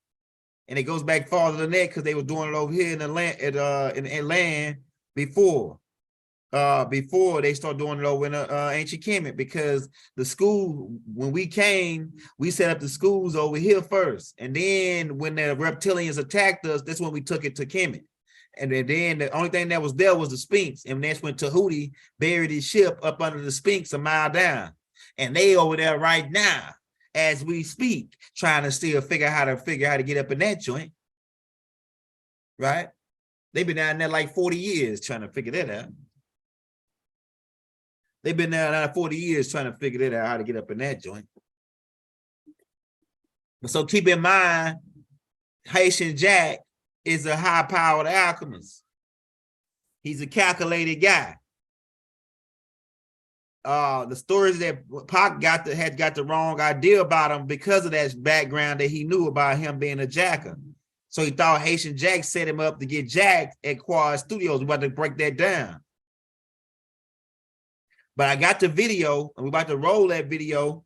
And it goes back farther than that because they were doing it over here in the land before they start doing it over in ancient Kemet, because the school, when we came, we set up the schools over here first. And then when the reptilians attacked us, that's when we took it to Kemet. And then the only thing that was there was the Sphinx. And that's when Tahuti buried his ship up under the Sphinx a mile down. And they over there right now, as we speak, trying to still figure out how to get up in that joint. Right? They've been down there like 40 years trying to figure that out. They've been there 40 years trying to figure that out, how to get up in that joint. So keep in mind, Haitian Jack is a high-powered alchemist. He's a calculated guy. The stories that Pac had got the wrong idea about him because of that background that he knew about him being a jacker. So he thought Haitian Jack set him up to get jacked at Quad Studios. We're about to break that down. But I got the video, and we're about to roll that video,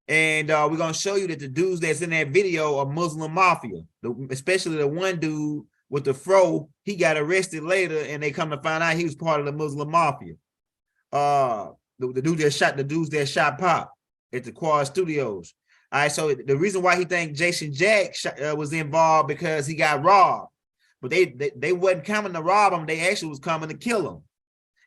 and we're going to show you that the dudes that's in that video are Muslim Mafia, especially the one dude with the fro. He got arrested later, and they come to find out he was part of the Muslim Mafia. The dudes that shot Pac at the Quad Studios. All right, so the reason why he think Jason Jack was involved because he got robbed, but they wasn't coming to rob him. They actually was coming to kill him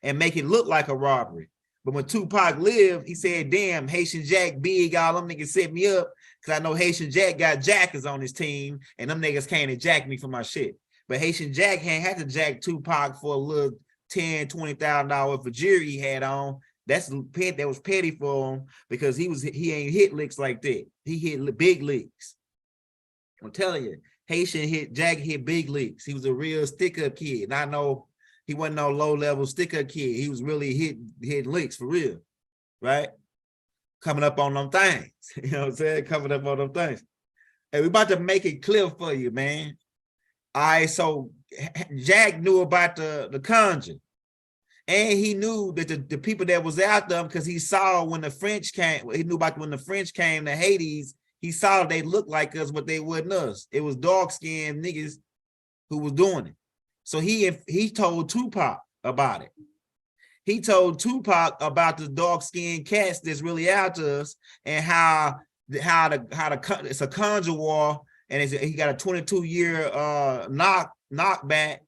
and make it look like a robbery. But when Tupac lived, he said, damn, Haitian Jack big, all them niggas set me up because I know Haitian Jack got jackers on his team, and them niggas came and jacked me for my shit. But Haitian Jack ain't had to jack Tupac for a little $10,000, $20,000 for jewelry he had on. That was petty for him because he ain't hit licks like that. He hit big licks. I'm telling you, Haitian Jack hit big licks. He was a real stick-up kid. And I know he wasn't no low-level stick-up kid. He was really hit licks for real, right? Coming up on them things. You know what I'm saying? Coming up on them things. Hey, we about to make it clear for you, man. All right, so Jack knew about the conjure. And he knew that the people that was out there, because he saw when the French came, he knew about when the French came to Haiti, he saw they looked like us, but they wasn't us. It was dark-skinned niggas who was doing it. So he told Tupac about it. He told Tupac about the dark-skinned cats that's really out to us, and how it's a conjure war, and he got a 22-year knockback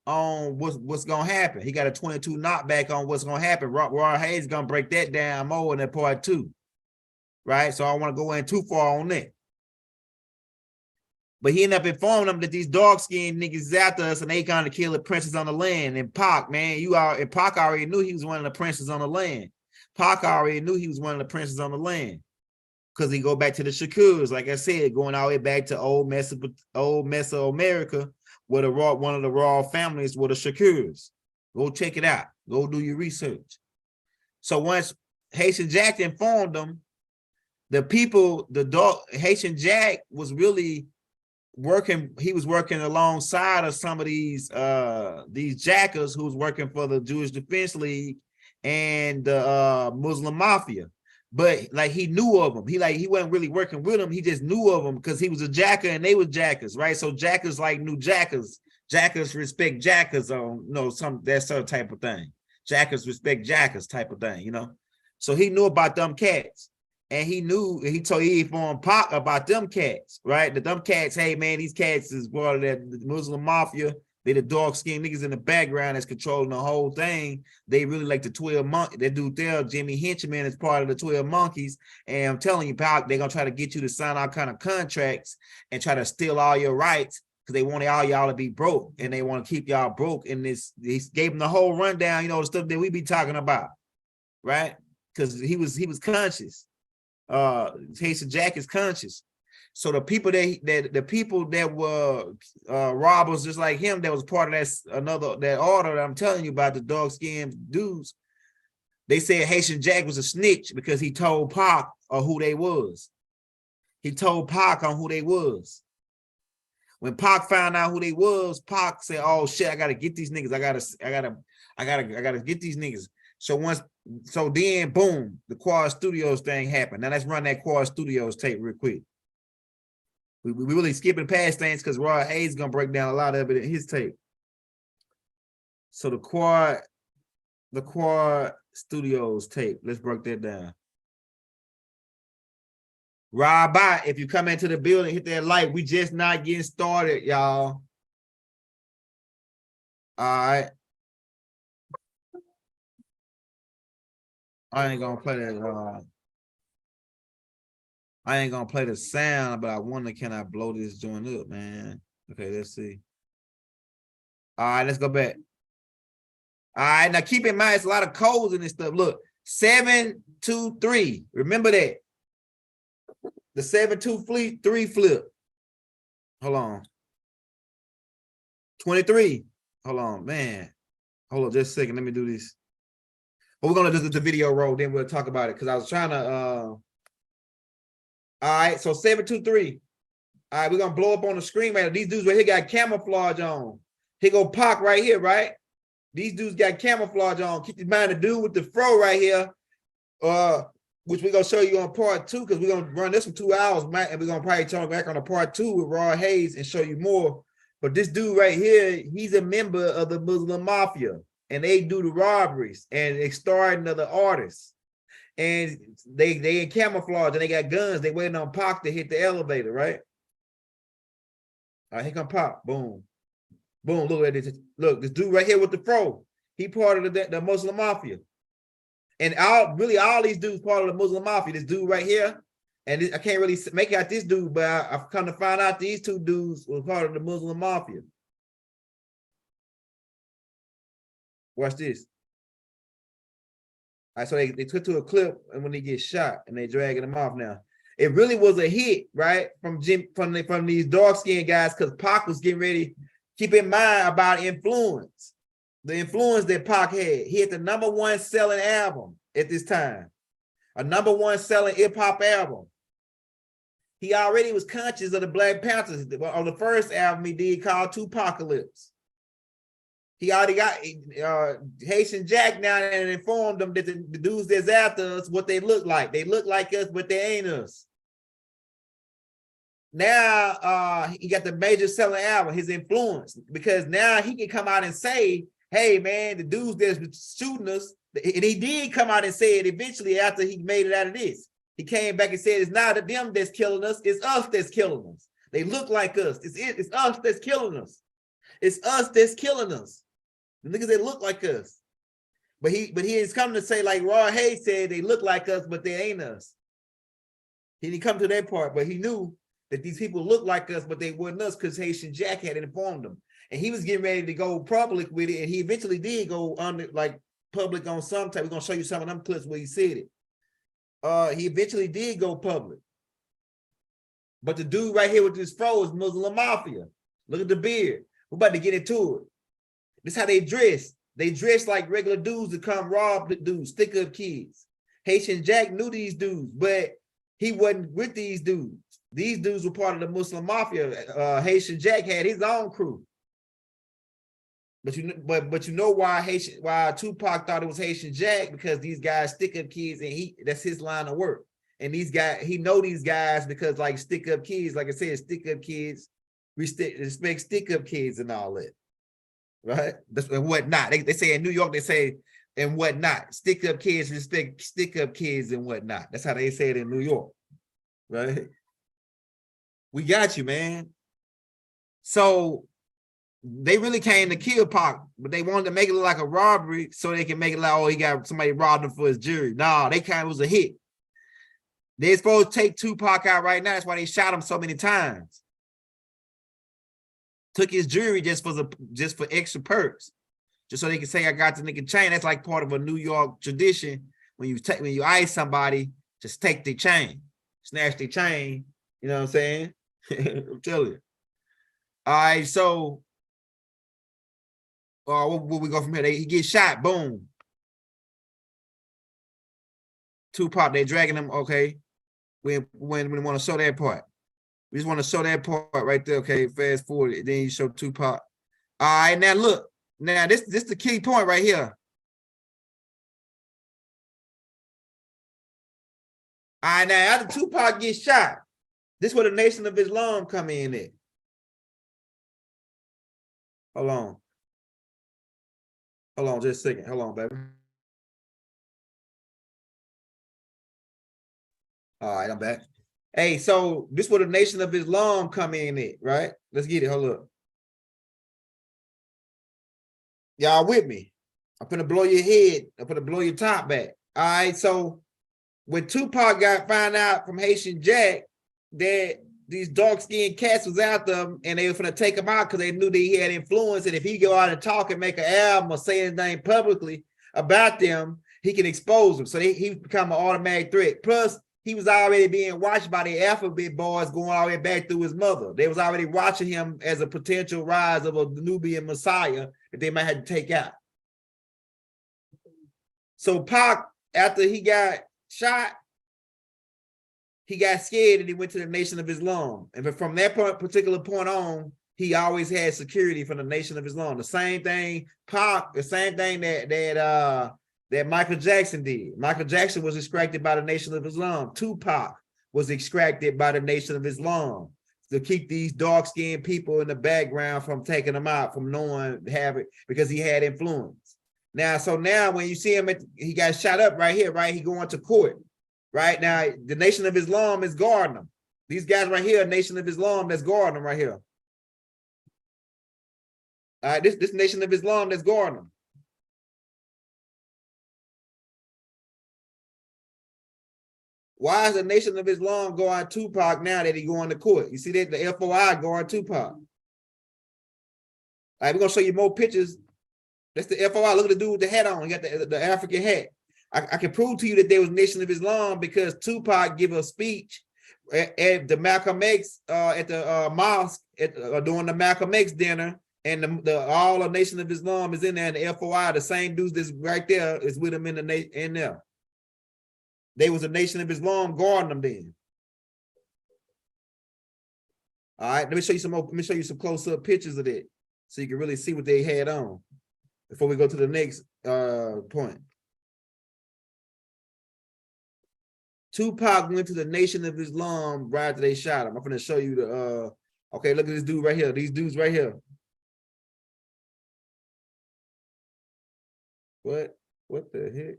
on what's gonna happen. He got a 22 knockback on what's gonna happen. Roy Hayes gonna break that down more in that part 2, right? So I don't want to go in too far on that. But he ended up informing them that these dark-skinned niggas is after us, and they gonna kill the princes on the land. And Pac, man, Pac already knew he was one of the princes on the land. Pac already knew he was one of the princes on the land, because he go back to the Shakurs, like I said, going all the way back to old Mesoamerica, where one of the royal families were the Shakurs. Go check it out. Go do your research. So once Haitian Jack informed them, Haitian Jack was really working. He was working alongside of some of these jackers who was working for the Jewish Defense League and the Muslim Mafia. But like, he knew of them. He wasn't really working with them. He just knew of them because he was a jacker and they were jackers, right? So jackers like knew jackers. Jackers respect jackers on, that sort of type of thing. Jackers respect jackers type of thing, So he knew about them cats. And he informed Pac about them cats, right? That them cats, hey man, these cats is part of the Muslim Mafia. They the dark-skinned niggas in the background that's controlling the whole thing. They really like the 12 Monkeys. That dude there, Jimmy Henchman, is part of the 12 Monkeys. And I'm telling you, Pac, they're gonna try to get you to sign all kind of contracts and try to steal all your rights, because they want all y'all to be broke, and they want to keep y'all broke. And he gave them the whole rundown, the stuff that we be talking about, right? Because he was conscious. Haitian Jack is conscious. So the people that were robbers just like him, that was part of that order that I'm telling you about, the dark-skinned dudes, they said Haitian Jack was a snitch because he told Pac who they was. He told Pac on who they was. When Pac found out who they was, Pac said, "Oh shit, I gotta get these niggas. I gotta get these niggas." So then boom, the Quad Studios thing happened. Now let's run that Quad Studios tape real quick. We really skipping past things because Roy Hayes is gonna break down a lot of it in his tape. So the Quad Studios tape, let's break that down. Ride by. If you come into the building, hit that like. We just not getting started, y'all. All right. I ain't gonna play that. I ain't gonna play the sound, but I wonder, can I blow this joint up, man? Okay, let's see. All right, let's go back. All right, now keep in mind, it's a lot of codes in this stuff. Look, 7-2-3. Remember that. The 7-2-3 flip. Hold on. 23. Hold on, man. Hold on just a second. Let me do this. But we're gonna do the video roll, then we'll talk about it. Because I was trying to all right, so 7-2-3. All right, we're gonna blow up on the screen right now. These dudes right here got camouflage on. Here go Pac right here, right? These dudes got camouflage on. Keep in mind the dude with the fro right here, which we're gonna show you on part 2, because we're gonna run this for 2 hours, man, and we're gonna probably turn back on the part 2 with Roy Hayes and show you more. But this dude right here, he's a member of the Muslim Mafia, and they do the robberies and they starting other artists. And they in camouflage and they got guns. They waiting on Pac to hit the elevator, right? All right, here come Pac. Boom. Boom. Look at this. Look, this dude right here with the fro. He part of the Muslim Mafia. And all these dudes part of the Muslim Mafia. This dude right here. And I can't really make out this dude, but I've come to find out these 2 dudes were part of the Muslim Mafia. Watch this. All right, so they took to a clip, and when they get shot, and they dragging them off now. It really was a hit, right? From these dark-skinned guys, because Pac was getting ready. Keep in mind about influence. The influence that Pac had. He had the #1 selling album at this time. A #1 selling hip-hop album. He already was conscious of the Black Panthers. On the first album he did called Tupacalypse. He already got Haitian Jack now and informed them that the dudes that's after us, what they look like. They look like us, but they ain't us. Now he got the major selling album, his influence, because now he can come out and say, hey man, the dudes that's shooting us, and he did come out and say it eventually after he made it out of this. He came back and said, it's not them that's killing us, it's us that's killing us. They look like us. It's us that's killing us. It's us that's killing us. The niggas that look like us. But he is coming to say, like Raw Hayes said, they look like us, but they ain't us. He didn't come to that part, but he knew that these people look like us, but they weren't us because Haitian Jack had informed them. And he was getting ready to go public with it, and he eventually did go under like public on some type. We're gonna show you some of them clips where he said it. He eventually did go public. But the dude right here with this fro is Muslim Mafia. Look at the beard. We're about to get into it. This is how they dress. They dress like regular dudes to come rob the dudes, stick up kids. Haitian Jack knew these dudes, but he wasn't with these dudes. These dudes were part of the Muslim Mafia. Haitian Jack had his own crew. But you know why Tupac thought it was Haitian Jack, because these guys stick up kids, and that's his line of work. And these guys, he know these guys because like stick up kids, like I said, stick up kids, respect stick up kids and all that. Right? That's and whatnot. They say in New York, they say and whatnot. Stick up kids, respect stick up kids and whatnot. That's how they say it in New York. Right? We got you, man. So they really came to kill Pac, but they wanted to make it look like a robbery so they can make it like, oh, he got somebody robbed him for his jury. Nah, they kind of was a hit. They're supposed to take Tupac out right now. That's why they shot him so many times. Took his jury just for extra perks, just so they can say I got the nigga chain. That's like part of a New York tradition. When you ice somebody, just take their chain, snatch their chain. You know what I'm saying? I'm telling you. All right, so where we go from here? He gets shot. Boom. Tupac, they dragging him. Okay, we want to show that part. We just want to show that part right there. Okay, fast forward. Then you show Tupac. All right, now look. Now this the key point right here. All right, now after Tupac gets shot, this is where the Nation of Islam come in at. Hold on, just a second. Hold on, baby. All right, I'm back. Hey, so this is where the Nation of Islam come in at, right? Let's get it. Hold up. Y'all with me? I'm gonna blow your head. I'm gonna blow your top back. All right, so when Tupac found out from Haitian Jack that these dark-skinned cats was out there and they were gonna take him out because they knew that he had influence, and if he go out and talk and make an album or say his name publicly about them, he can expose them. So he become an automatic threat. Plus, he was already being watched by the alphabet boys going all the way back through his mother. They was already watching him as a potential rise of a Nubian messiah that they might have to take out. So Pac, after he got shot, he got scared and he went to the Nation of Islam. And from that particular point on, he always had security from the Nation of Islam. The same thing, Pac, the same thing that Michael Jackson did. Michael Jackson was extracted by the Nation of Islam. Tupac was extracted by the Nation of Islam to keep these dark-skinned people in the background from taking them out, from knowing, because he had influence. Now, so now when you see him, he got shot up right here, right? He going to court, right? Now, the Nation of Islam is guarding him. These guys right here, Nation of Islam, that's guarding him right here. All right, this Nation of Islam that's guarding him. Why is the Nation of Islam going Tupac now that he going to court? You see that the FOI going Tupac. All right, we're gonna show you more pictures. That's the FOI. Look at the dude with the hat on. He got the African hat. I can prove to you that there was Nation of Islam because Tupac gave a speech at the Malcolm X at the mosque during the Malcolm X dinner, and all the Nation of Islam is in there. And the FOI, the same dudes that's right there, is with him in there. They was a Nation of Islam guarding them then. All right, let me show you some more. Let me show you some close-up pictures of it so you can really see what they had on. before we go to the next point. Tupac went to the Nation of Islam right after they shot him. I'm gonna show you the okay, look at this dude right here. These dudes right here. What the heck?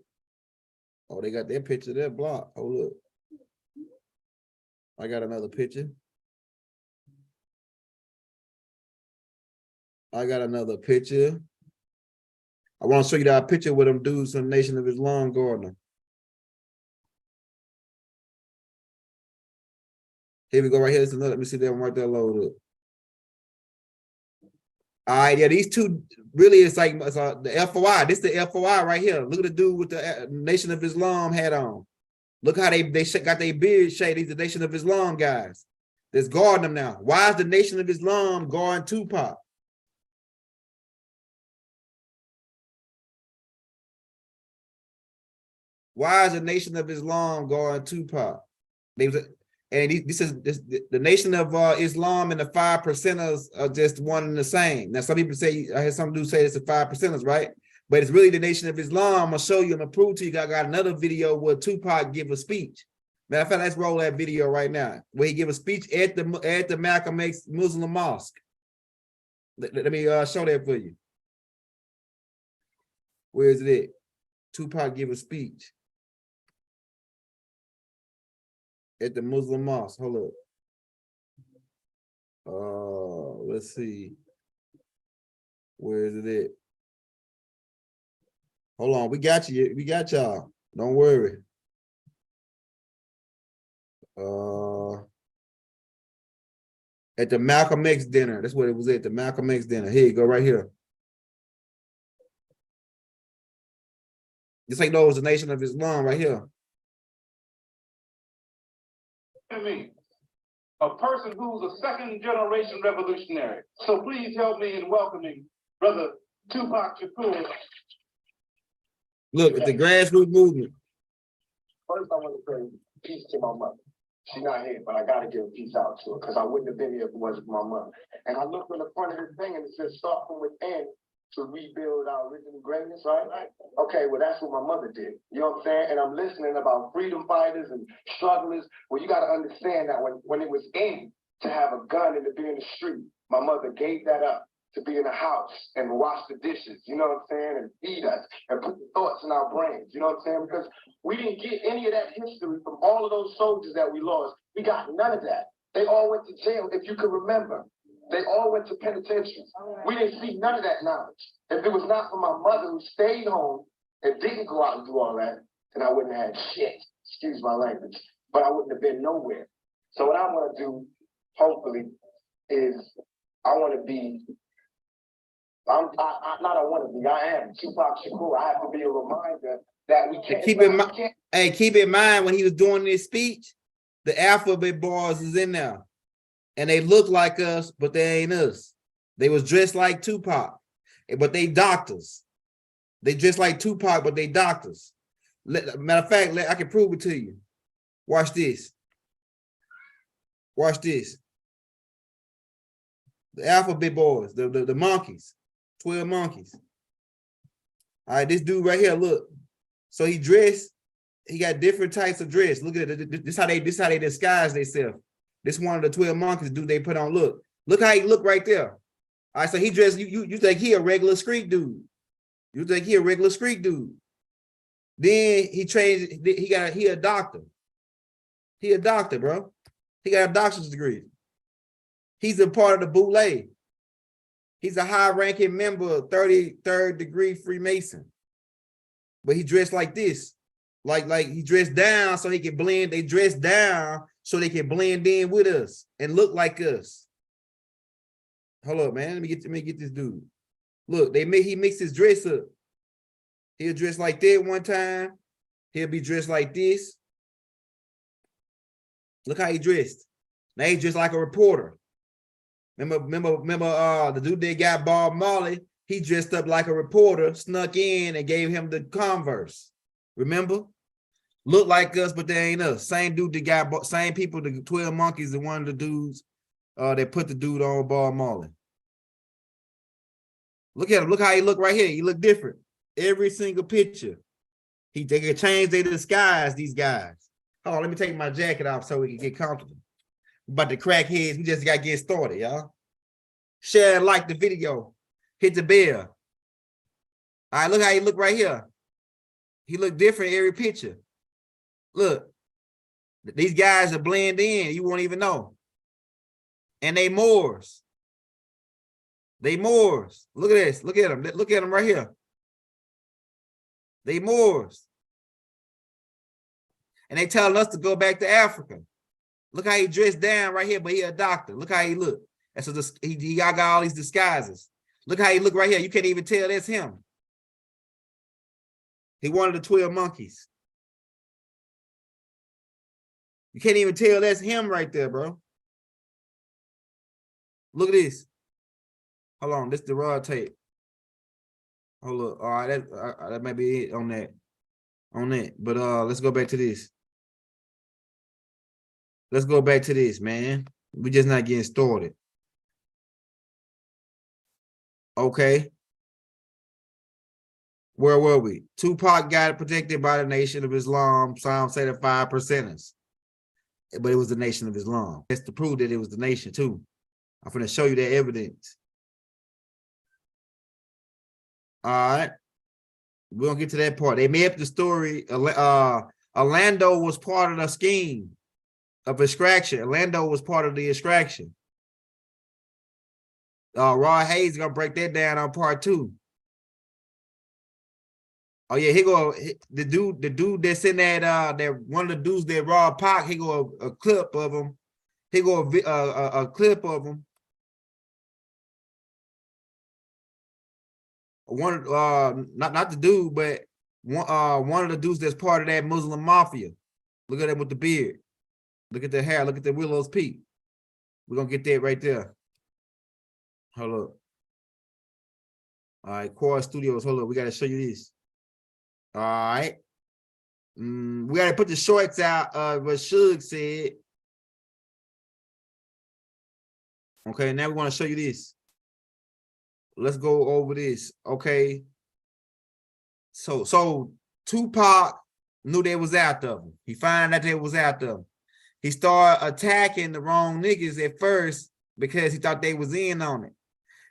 Oh, they got their picture, their block. Oh, look. I got another picture. I got another picture. I want to show you that picture with them dudes from the Nation of Islam Gardner. Here we go, right here. This is another, let me see that one right there, load up. All right, yeah, these two really it's like the FOI. This is the FOI right here. Look at the dude with the Nation of Islam hat on. Look how they got their beard shade. These are the Nation of Islam guys. That's guarding them now. Why is the Nation of Islam guarding Tupac? Why is the Nation of Islam guarding Tupac? The Nation of Islam and the 5%ers are just one and the same. Now, some people say, I heard some dudes say it's the 5%ers, right? But it's really the Nation of Islam. I'm gonna show you, I'm gonna prove to you. I got another video where Tupac give a speech. Matter of fact, let's roll that video right now, where he give a speech at the Malcolm X Muslim mosque. Let me show that for you. Where is it at? Tupac give a speech at the Muslim mosque. Hold up. Let's see. Where is it at? Hold on, we got you. We got y'all. Don't worry. At the Malcolm X dinner. That's what it was at, the Malcolm X dinner. Here you go, right here. This ain't no, it's the Nation of Islam right here. Me, a person who's a second-generation revolutionary. So please help me in welcoming Brother Tupac Shakur. Look, it's the grassroots movement. First, I want to say peace to my mother. She's not here, but I got to give a peace out to her because I wouldn't have been here if it wasn't for my mother. And I looked on the front of this thing and it says, start from within to rebuild our original greatness, right? Okay, well, that's what my mother did. You know what I'm saying? And I'm listening about freedom fighters and strugglers. Well, you got to understand that when it was in to have a gun and to be in the street, my mother gave that up to be in a house and wash the dishes, you know what I'm saying, and feed us and put the thoughts in our brains, you know what I'm saying? Because we didn't get any of that history from all of those soldiers that we lost. We got none of that. They all went to jail, if you can remember. They all went to penitentiaries. We didn't see none of that knowledge. If it was not for my mother who stayed home and didn't go out and do all that, then I wouldn't have had shit, excuse my language, but I wouldn't have been nowhere. So what I want to do, hopefully, is I want to be I am Tupac Shakur. I have to be a reminder that we can't. Keep in mind when he was doing this speech, the alphabet bars is in there, and they look like us, but they ain't us. They was dressed like Tupac, but they doctors. They dressed like Tupac, but they doctors. Matter of fact, I can prove it to you. Watch this. Watch this. The alphabet boys, the monkeys. 12 monkeys. All right, this dude right here, look. So he dressed, he got different types of dress. Look at it. This how they disguise themselves. This one of the 12 monkeys dude they put on. Look how he look right there. All right, so he dressed, you think he a regular street dude. You think he a regular street dude. Then he changed, he a doctor. He a doctor, bro. He got a doctor's degree. He's a part of the Boule. He's a high-ranking member of 33rd degree Freemason. But he dressed like this. Like he dressed down so he can blend. They dressed down so they can blend in with us and look like us. Hold up, man. Let me get this dude. Look, he mixed his dress up. He'll dress like that one time. He'll be dressed like this. Look how he dressed. Now he's just like a reporter. Remember the dude that got Bob Marley, he dressed up like a reporter, snuck in and gave him the Converse. Remember? Look like us, but they ain't us. Same dude that got, same people, the 12 monkeys, and one of the dudes that put the dude on Bob Marley. Look at him. Look how he look right here. He look different. Every single picture. They can change their disguise, these guys. Hold on, let me take my jacket off so we can get comfortable. But the crackheads, we just got to get started, y'all. Share and like the video. Hit the bell. All right, look how he look right here. He look different every picture. Look. These guys are blend in. You won't even know. And they Moors. They Moors. Look at this. Look at them. Look at them right here. They Moors. And they telling us to go back to Africa. Look how he dressed down right here, but he a doctor. Look how he look. And so he got all these disguises. Look how he look right here. You can't even tell that's him. He one of the 12 monkeys. You can't even tell that's him right there, bro. Look at this. Hold on, this is the raw tape. Hold up. All right, that might be it on that. But let's go back to this. Let's go back to this, man. We're just not getting started. Okay. Where were we? Tupac got protected by the Nation of Islam. Some say the 5%ers. But it was the Nation of Islam. That's to prove that it was the nation too. I'm going to show you that evidence. All right. We're going to get to that part. They made up the story. Orlando was part of the scheme of extraction. Orlando was part of the extraction. Rod Hayes is going to break that down on part 2. Oh yeah, he go the dude that's in that one of the dudes that robbed Pac. He go a clip of him. He go a clip of him. One not the dude, but one of the dudes that's part of that Muslim mafia. Look at him with the beard. Look at the hair. Look at the Willow's Peak. We're gonna get that right there. Hold up. All right, Core Studios. Hold up. We gotta show you this. All right. We got to put the shorts out, what Suge said. Okay, now we want to show you this. Let's go over this. Okay. So Tupac knew they was after him. He found out they was after him. He started attacking the wrong niggas at first because he thought they was in on it.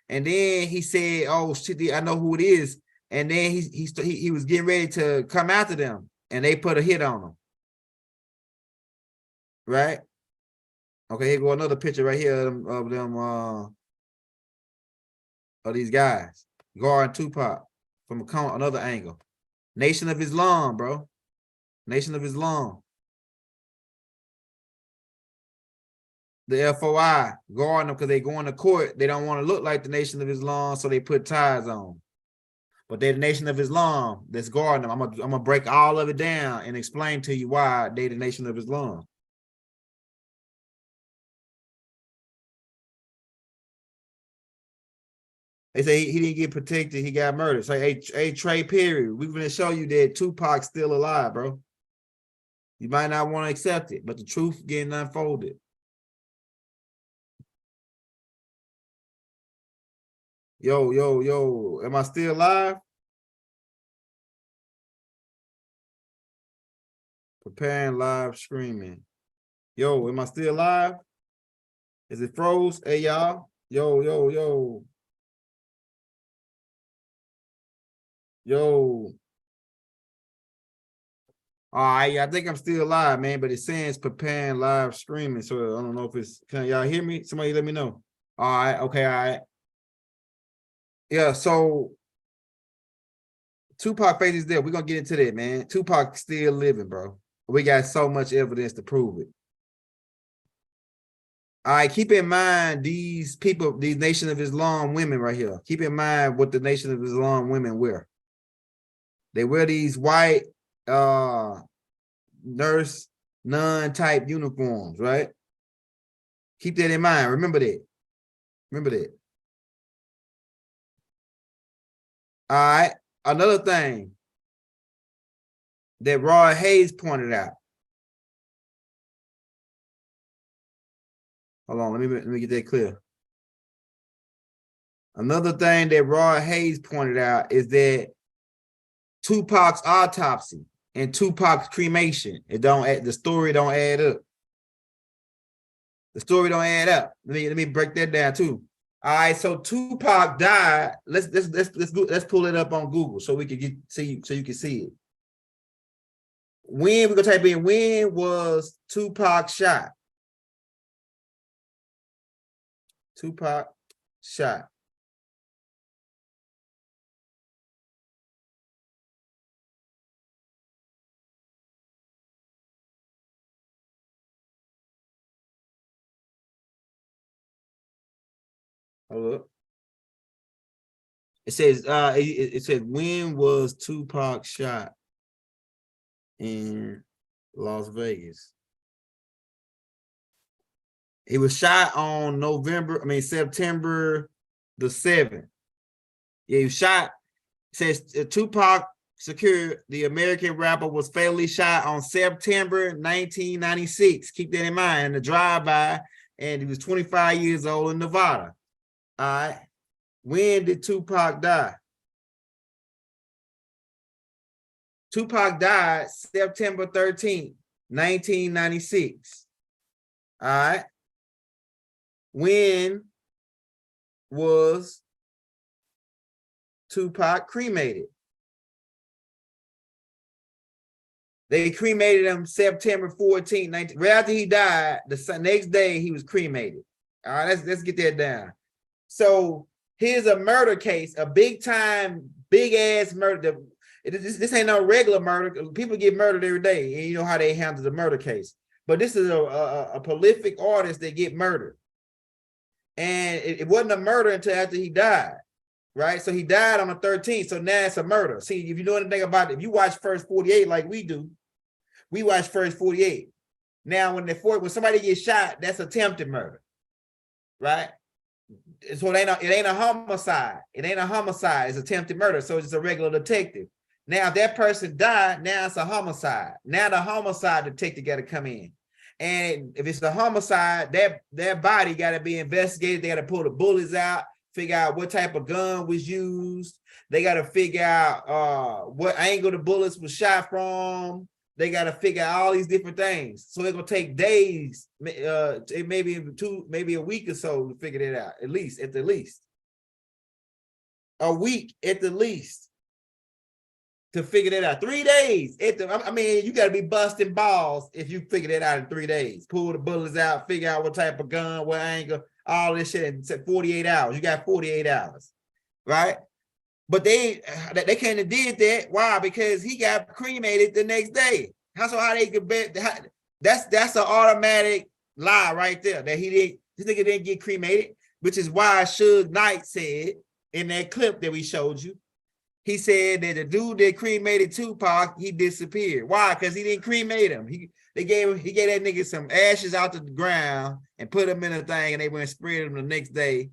And then he said, oh shit, I know who it is. And then he was getting ready to come after them, and they put a hit on him. Right? Okay, here go another picture right here of them of these guys guarding Tupac from another angle. Nation of Islam, bro. Nation of Islam. The FOI guarding them because they going to court. They don't want to look like the Nation of Islam, so they put ties on. But they're the Nation of Islam that's guarding them. I'm gonna break all of it down and explain to you why they the Nation of Islam. They say he didn't get protected, he got murdered. So hey Trey Perry, we're gonna show you that Tupac's still alive, bro. You might not want to accept it, but the truth getting unfolded. Yo, am I still alive? Preparing live streaming. Yo, am I still live? Is it froze? Hey, y'all. Yo. All right, I think I'm still live, man, but it's saying it's preparing live streaming. So I don't know if it's, can y'all hear me? Somebody let me know. All right, okay, all right. Yeah, so Tupac faces there. We're gonna get into that, man. Tupac still living, bro. We got so much evidence to prove it. All right, keep in mind these people, these Nation of Islam women right here. Keep in mind what the Nation of Islam women wear. They wear these white nurse nun type uniforms, right? Keep that in mind. Remember that. All right. Another thing that Rod Hayes pointed out. Hold on, let me get that clear. Another thing that Rod Hayes pointed out is that Tupac's autopsy and Tupac's cremation, the story don't add up. The story don't add up. Let me break that down too. All right, so Tupac died. Let's pull it up on Google so we can so you can see it. We're gonna type in when was Tupac shot? Tupac shot. Hold up. It says it says when was Tupac shot in Las Vegas? He was shot on September the 7th. Yeah, he was shot. It says Tupac Shakur, the American rapper, was fatally shot on September 1996. Keep that in mind. In the drive-by, and he was 25 years old in Nevada. All right. When did Tupac die? Tupac died September 13th, 1996. All right. When was Tupac cremated? They cremated him September 14th, 19. Right after he died, the next day he was cremated. All right, let's get that down. So here's a murder case, a big time, big ass murder. This ain't no regular murder. People get murdered every day, and you know how they handle the murder case. But this is a prolific artist that get murdered. And it wasn't a murder until after he died, right? So he died on the 13th, so now it's a murder. See, if you know anything about it, if you watch First 48 like we do, we watch First 48. Now, when somebody gets shot, that's attempted murder, right? So it ain't a homicide. It ain't a homicide. It's attempted murder. So it's a regular detective. Now, if that person died, now it's a homicide. Now the homicide detective got to come in. And if it's a homicide, that body got to be investigated. They got to pull the bullets out, figure out what type of gun was used. They got to figure out what angle the bullets was shot from. They got to figure out all these different things. So it's gonna take days, maybe a week or so to figure that out. At the least, a week at the least to figure that out. 3 days. You got to be busting balls if you figure that out in 3 days. Pull the bullets out, figure out what type of gun, what angle, all this shit in 48 hours. You got 48 hours, right? But they kind of did that. Why? Because he got cremated the next day. That's how they could bet. That's an automatic lie right there. That this nigga didn't get cremated, which is why Suge Knight said in that clip that we showed you. He said that the dude that cremated Tupac, he disappeared. Why? Because he didn't cremate him. He gave that nigga some ashes out the ground and put him in a thing, and they went and spread him the next day,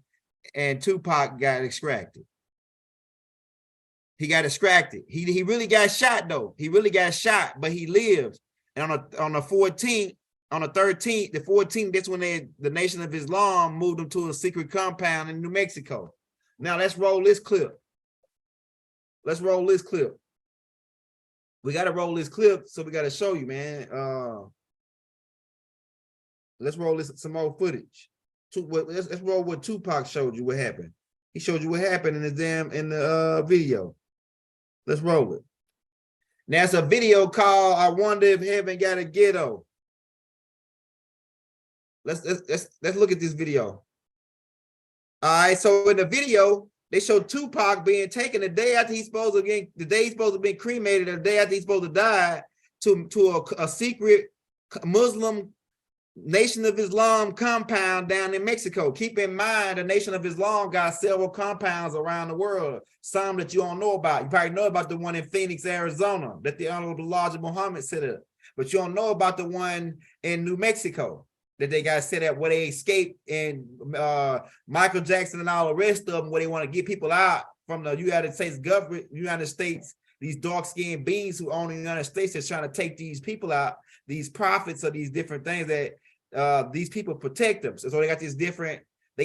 and Tupac got extracted. He got extracted. He really got shot though. He really got shot, but he lived. And on the 14th, on the 13th, the 14th, that's when the Nation of Islam moved him to a secret compound in New Mexico. Now let's roll this clip. Let's roll this clip. We got to roll this clip, so we got to show you, man. Let's roll this some more footage. Let's roll what Tupac showed you. What happened? He showed you what happened in the video. Let's roll it. Now it's a video called "I Wonder If Heaven Got a Ghetto." Let's look at this video. All right, so in the video, they show Tupac being taken the day after he's supposed to be cremated, the day after he's supposed to die, to a secret Muslim Nation of Islam compound down in Mexico. Keep in mind, the Nation of Islam got several compounds around the world, some that you don't know about. You probably know about the one in Phoenix, Arizona, that the Honorable Elijah Muhammad set up, but you don't know about the one in New Mexico that they got set up where they escaped, and Michael Jackson and all the rest of them, where they want to get people out from the United States government, United States, these dark-skinned beings who own the United States that's trying to take these people out, these prophets or these different things that these people protect them. So they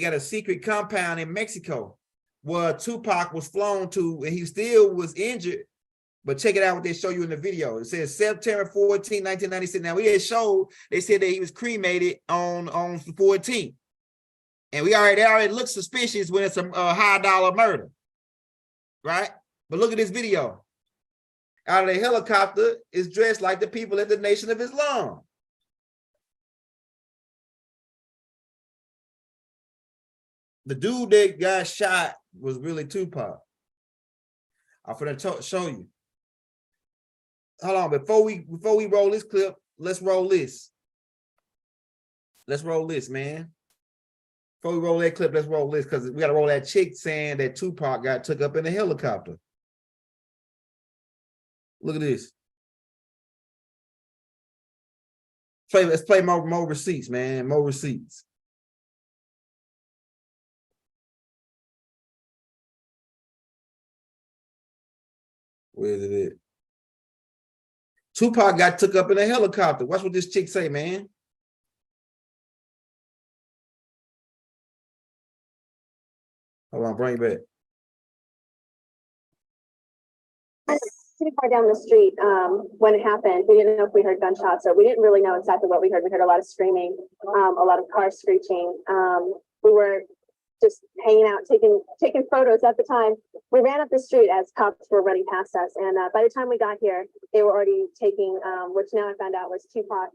got a secret compound in Mexico where Tupac was flown to, and he still was injured. But check it out what they show you in the video. It says September 14, 1996. Now, we had showed, they said that he was cremated on the 14th. And they already look suspicious when it's a high dollar murder. Right? But look at this video. Out of the helicopter is dressed like the people at the Nation of Islam. The dude that got shot was really Tupac. I'm gonna show you. Hold on, before we roll this clip, let's roll this. Let's roll this, man. Before we roll that clip, let's roll this because we gotta roll that chick saying that Tupac got took up in a helicopter. Look at this. Let's play more receipts, man. More receipts. Where is it at? Tupac got took up in a helicopter. Watch what this chick say, man. Hold on, bring it back. Pretty far down the street when it happened. We didn't know if we heard gunshots, so we didn't really know exactly what we heard. We heard a lot of screaming, a lot of cars screeching. We were just hanging out, taking photos at the time. We ran up the street as cops were running past us, and by the time we got here, they were already taking, which now I found out was Tupac,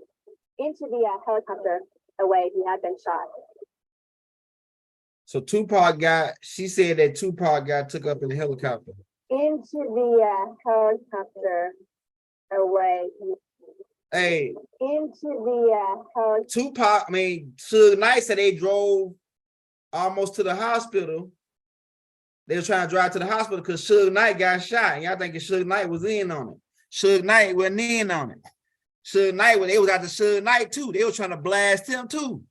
into the helicopter away. He had been shot. So she said that Tupac got took up in the helicopter. Into the helicopter away. Hey. Into the helicopter. Tupac, Suge Knight said they drove almost to the hospital. They were trying to drive to the hospital because Suge Knight got shot. And y'all thinking Suge Knight was in on it. Suge Knight wasn't in on it. Suge Knight, they was after Suge Knight too. They were trying to blast him too.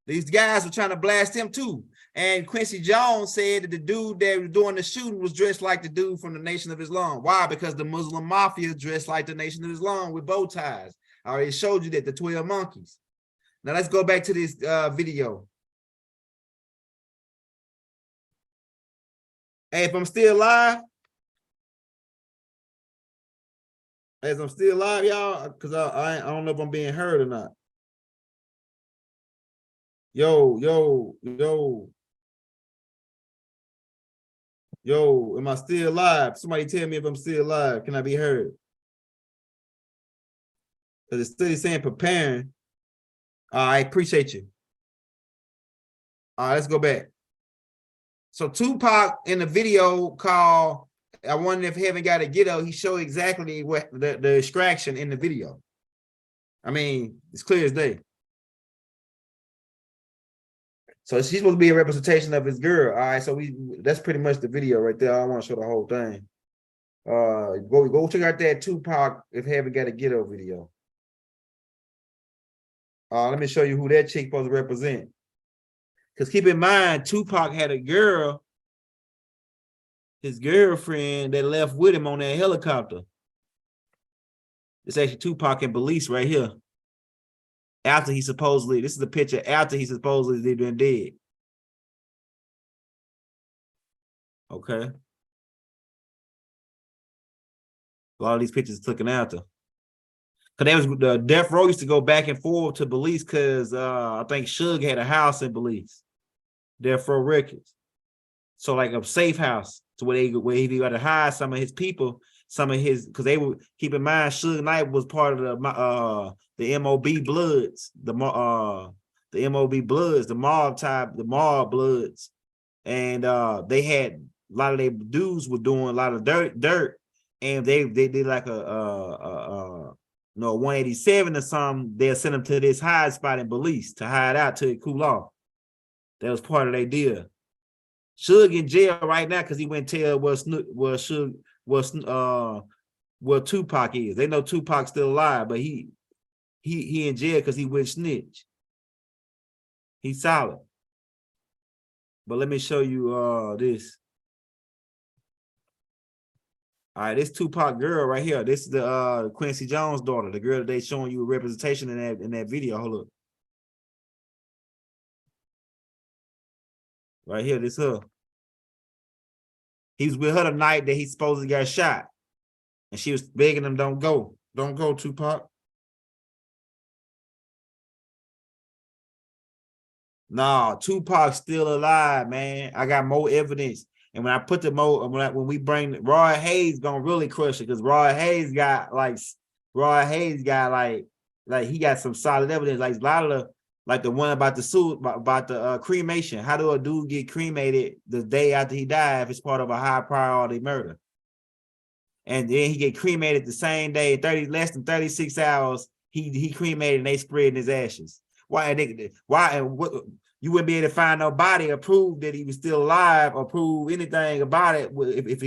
These guys were trying to blast him too. And Quincy Jones said that the dude that was doing the shooting was dressed like the dude from the Nation of Islam. Why? Because the Muslim Mafia dressed like the Nation of Islam with bow ties. I already showed you that, the 12 monkeys. Now let's go back to this video. Hey, if I'm still live, as I'm still live, y'all, because I don't know if I'm being heard or not. Yo, am I still live? Somebody tell me if I'm still live. Can I be heard? Because it's still saying preparing. I appreciate you. All right, let's go back. So Tupac in the video called I Wonder If Heaven Got a Ghetto, he showed exactly what the extraction in the video. It's clear as day. So she's supposed to be a representation of his girl. All right, so that's pretty much the video right there. I don't want to show the whole thing. Go check out that Tupac If Heaven Got a Ghetto video. Let me show you who that chick supposed to represent. Because keep in mind, Tupac had a girl, his girlfriend that left with him on that helicopter. It's actually Tupac and Belize right here. After this is a picture after he supposedly been dead. Okay. A lot of these pictures taken after. Because the Death Row used to go back and forth to Belize because I think Suge had a house in Belize. Death Row Records. So like a safe house to where he got to hide some of his people, because they would keep in mind Suge Knight was part of the MOB Bloods, the MOB Bloods, the mob Bloods, and they had a lot of their dudes were doing a lot of dirt, and they did like a 187 or something. They'll send them to this hide spot in Belize to hide out till it cool off. That was part of their deal. Suge in jail right now because he went tell what Tupac is. They know Tupac's still alive, but he in jail because he went snitch. He's solid. But let me show you this. All right, this Tupac girl right here. This is the Quincy Jones daughter, the girl that they showing you a representation in that video. Hold up. Right here, this her. He was with her the night that he supposedly got shot. And she was begging him, don't go, Tupac. No, Tupac's still alive, man. I got more evidence. And when I put the when we bring Roy Hayes gonna really crush it, because Roy Hayes got he got some solid evidence. Like a lot of the one about the suit about the cremation. How do a dude get cremated the day after he died if it's part of a high priority murder? And then he get cremated the same day, less than 36 hours. He cremated and they spread his ashes. Why and what you wouldn't be able to find no body or prove that he was still alive or prove anything about it if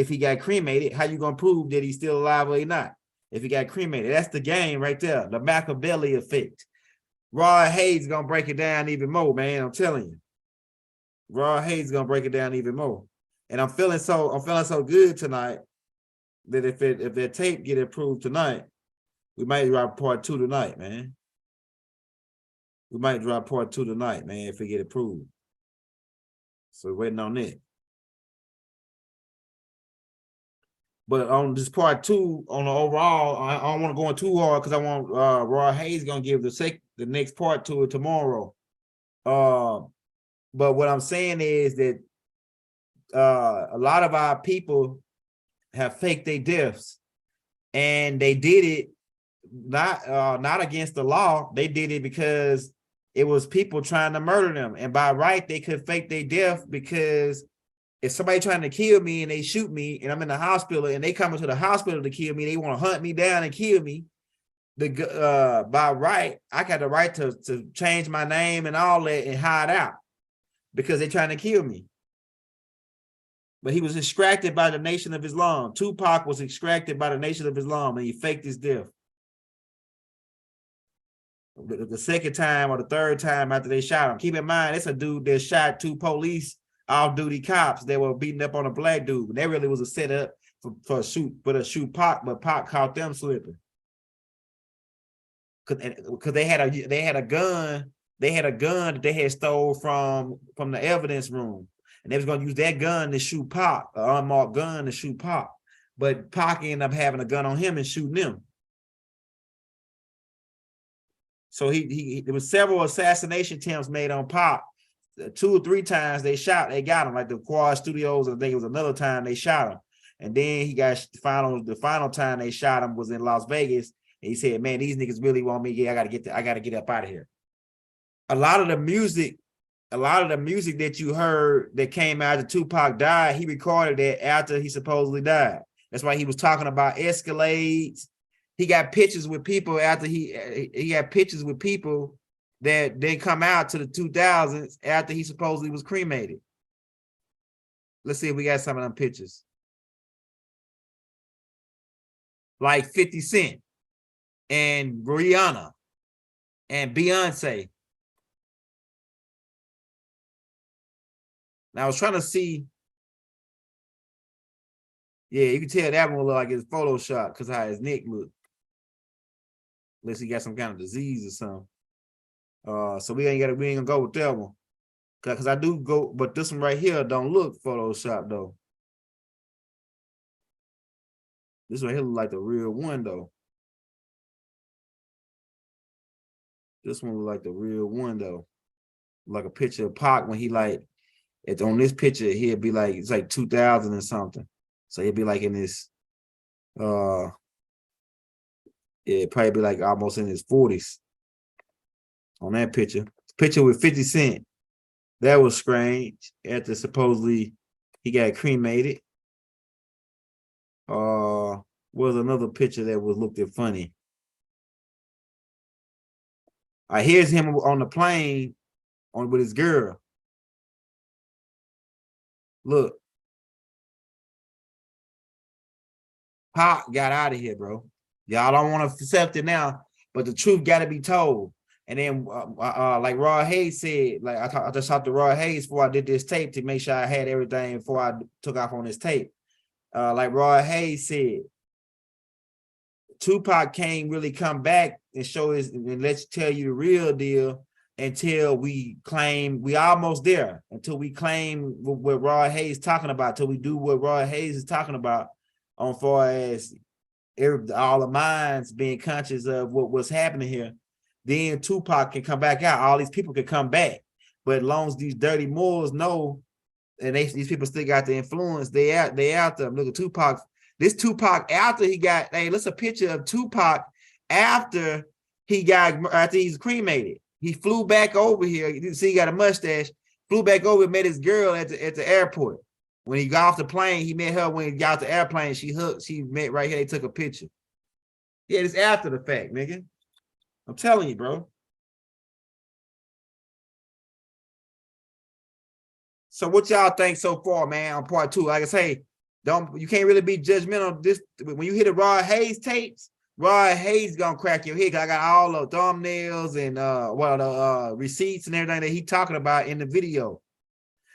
he got cremated. How you gonna prove that he's still alive or he not? If he got cremated, that's the game right there, the Machiavelli effect. Roy Hayes gonna break it down even more, man. I'm telling you, Roy Hayes gonna break it down even more. And I'm feeling so good tonight that if that tape get approved tonight, we might drop part 2 tonight, man. We might drop part 2 tonight, man, if it get approved. So waiting on that. But on this part 2, on the overall, I don't want to go in too hard because I want Roy Hayes gonna give the next part to it tomorrow. But what I'm saying is that a lot of our people have faked their deaths, and they did it not against the law. They did it because it was people trying to murder them, and by right they could fake their death, because if somebody trying to kill me and they shoot me and I'm in the hospital and they come into the hospital to kill me, they want to hunt me down and kill me. By right, I got the right to change my name and all that and hide out because they're trying to kill me. But he was extracted by the Nation of Islam. Tupac was extracted by the Nation of Islam and he faked his death. The second time or the third time after they shot him. Keep in mind, it's a dude that shot 2 police off-duty cops that were beating up on a black dude. And that really was a setup for a shoot Pac, but Pac caught them slipping. Because they had a gun that they had stole from the evidence room. And they was going to use that gun to shoot Pac, an unmarked gun to shoot Pac. But Pac ended up having a gun on him and shooting them. So there was several assassination attempts made on Pac. 2 or 3 times they got him, like the Quad Studios. I think it was another time they shot him. And then the final time they shot him was in Las Vegas. And he said, man, these niggas really want me. I gotta get up out of here. A lot of the music that you heard that came after Tupac died, he recorded that after he supposedly died. That's why he was talking about Escalades. He got pictures with people after he had pictures with people that didn't come out to the 2000s after he supposedly was cremated. Let's see if we got some of them pictures. Like 50 Cent and Rihanna and Beyonce. Now I was trying to see. Yeah, you can tell that one look like it's Photoshop because how his neck looked. Unless he got some kind of disease or something. So we ain't gonna go with that one. Cause I do go, but this one right here don't look Photoshop though. This one here look like the real one though. This one look like the real one though. Like a picture of Pac when he like, it's on this picture, he'd be like, it's like 2000 or something. So he'd be like in this, it'd probably be like almost in his 40s on that picture. Picture with 50 Cent. That was strange. After supposedly he got cremated. Was another picture that was looked at funny. Here's him on the plane with his girl. Look. Pac got out of here, bro. Y'all don't want to accept it now, but the truth got to be told. And then, like Roy Hayes said, like I just talked to Roy Hayes before I did this tape to make sure I had everything before I took off on this tape. Like Roy Hayes said, Tupac can't really come back and show and let's tell you the real deal until we claim we almost there, until we claim what Rod Hayes talking about, till we do what Rod Hayes is talking about on far as all the minds being conscious of what's happening here. Then Tupac can come back out. All these people can come back. But as long as these dirty Moors know, and these people still got the influence, they out there. Look at Tupac. This Tupac after he got, hey, let's a picture of Tupac after he's cremated. He flew back over here. You see, he got a mustache. Flew back over and met his girl at the airport. When he got off the plane, he met her. When he got off the airplane, she met right here. They took a picture. Yeah, it's after the fact, nigga. I'm telling you, bro. So what y'all think so far, man, on part 2? Like I say, you can't really be judgmental. This when you hear the Rod Hayes tapes, Rod Hayes gonna crack your head. 'Cause I got all the thumbnails and the receipts and everything that he talking about in the video.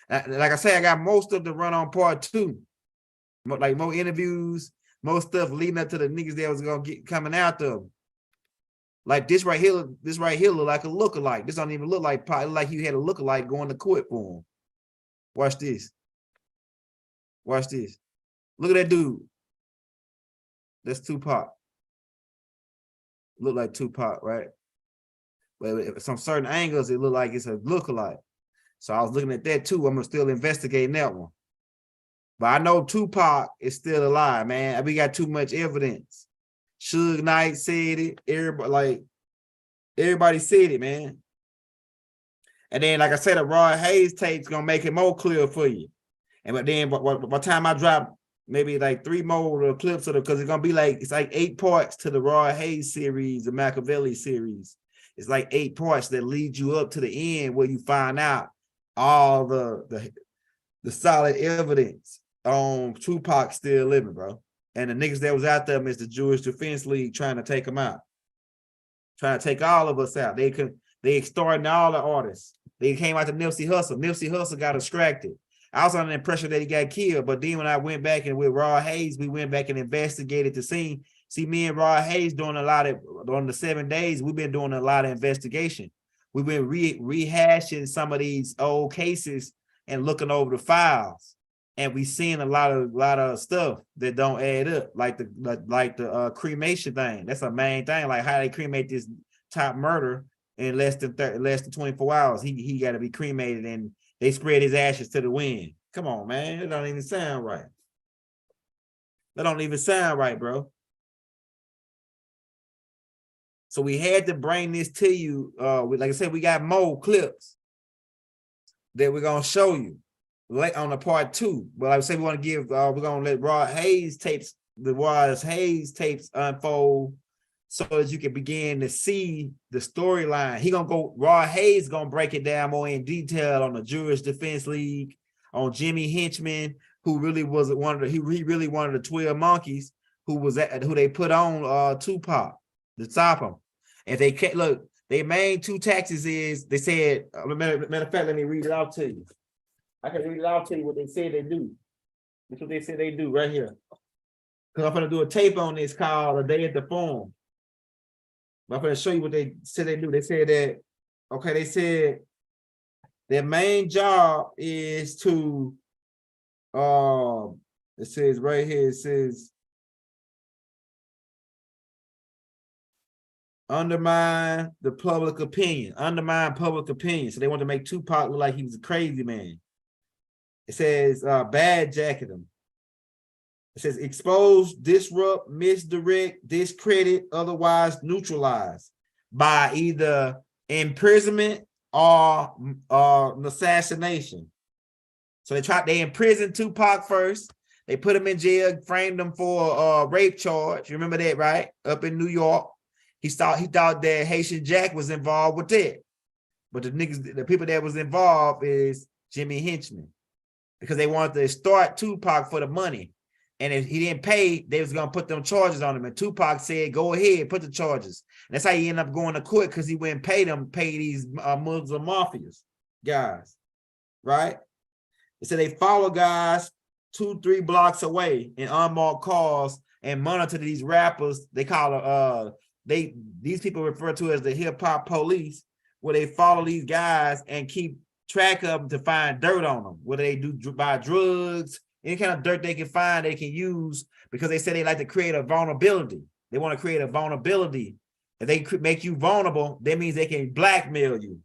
Like I say, I got most of the run on part 2. Like more interviews, more stuff leading up to the niggas that was gonna get coming out them. Like this right here look like a lookalike. This don't even look like Pac. It look like you had a lookalike going to court for him. Watch this. Watch this. Look at that dude. That's Tupac. Look like Tupac, right? But some certain angles, it look like it's a lookalike. So I was looking at that too. I'm still investigating that one. But I know Tupac is still alive, man. We got too much evidence. Suge Knight said it. Everybody said it, man. And then, like I said, the Rod Hayes tape's gonna make it more clear for you. And but then, by the time I drop maybe like 3 more clips of it, because it's gonna be like it's like 8 parts to the Rod Hayes series, the Machiavelli series. It's like 8 parts that lead you up to the end where you find out all the solid evidence on Tupac still living, bro. And the niggas that was out there is the Jewish Defense League trying to take them out, trying to take all of us out. They extorting all the artists. They came out to Nipsey Hussle. Nipsey Hussle got distracted. I was under the impression that he got killed, but then when I went back and with Rod Hayes, we went back and investigated the scene. See, me and Rod Hayes doing a lot of, on the 7 days, we've been doing a lot of investigation. We've been rehashing some of these old cases and looking over the files. And we seeing a lot of stuff that don't add up, like the cremation thing. That's a main thing, like how they cremate this top murder in less than 24 hours. He got to be cremated and they spread his ashes to the wind. Come on, man. That don't even sound right. That don't even sound right, bro. So we had to bring this to you. Like I said, we got more clips that we're going to show you on the part 2. But like I said, we want to give, we're going to let Rod Hayes tapes unfold so that you can begin to see the storyline. Rod Hayes gonna break it down more in detail on the Jewish Defense League, on Jimmy Henchman, who really was he really one of the 12 monkeys who they put on Tupac to stop him. And they can't look, their main 2 taxes is they said, matter of fact, let me read it out to you. I can read it out to you what they said they do. That's what they said they do right here. Because I'm gonna do a tape on this called A Day at the Forum. But I'm going to show you what they said they do. They said that, okay, they said their main job is to, it says right here, it says, undermine the public opinion, undermine public opinion. So they want to make Tupac look like he was a crazy man. It says, bad jacket him. It says expose, disrupt, misdirect, discredit, otherwise neutralize by either imprisonment or assassination. So they imprisoned Tupac first. They put him in jail, framed him for a rape charge. You remember that, right? Up in New York. He thought that Haitian Jack was involved with that. But the people that was involved is Jimmy Henchman. Because they wanted to start Tupac for the money. And if he didn't pay, they was going to put them charges on him. And Tupac said, go ahead, put the charges. And that's how he ended up going to court, because he went and pay these Muslim mafias guys, right? They said they follow guys 2-3 blocks away in unmarked cars and monitor these rappers. They call these people refer to as the hip hop police, where they follow these guys and keep track of them to find dirt on them. Whether they do buy drugs, any kind of dirt they can find, they can use, because they say they like to create a vulnerability. They want to create a vulnerability. If they make you vulnerable, that means they can blackmail you.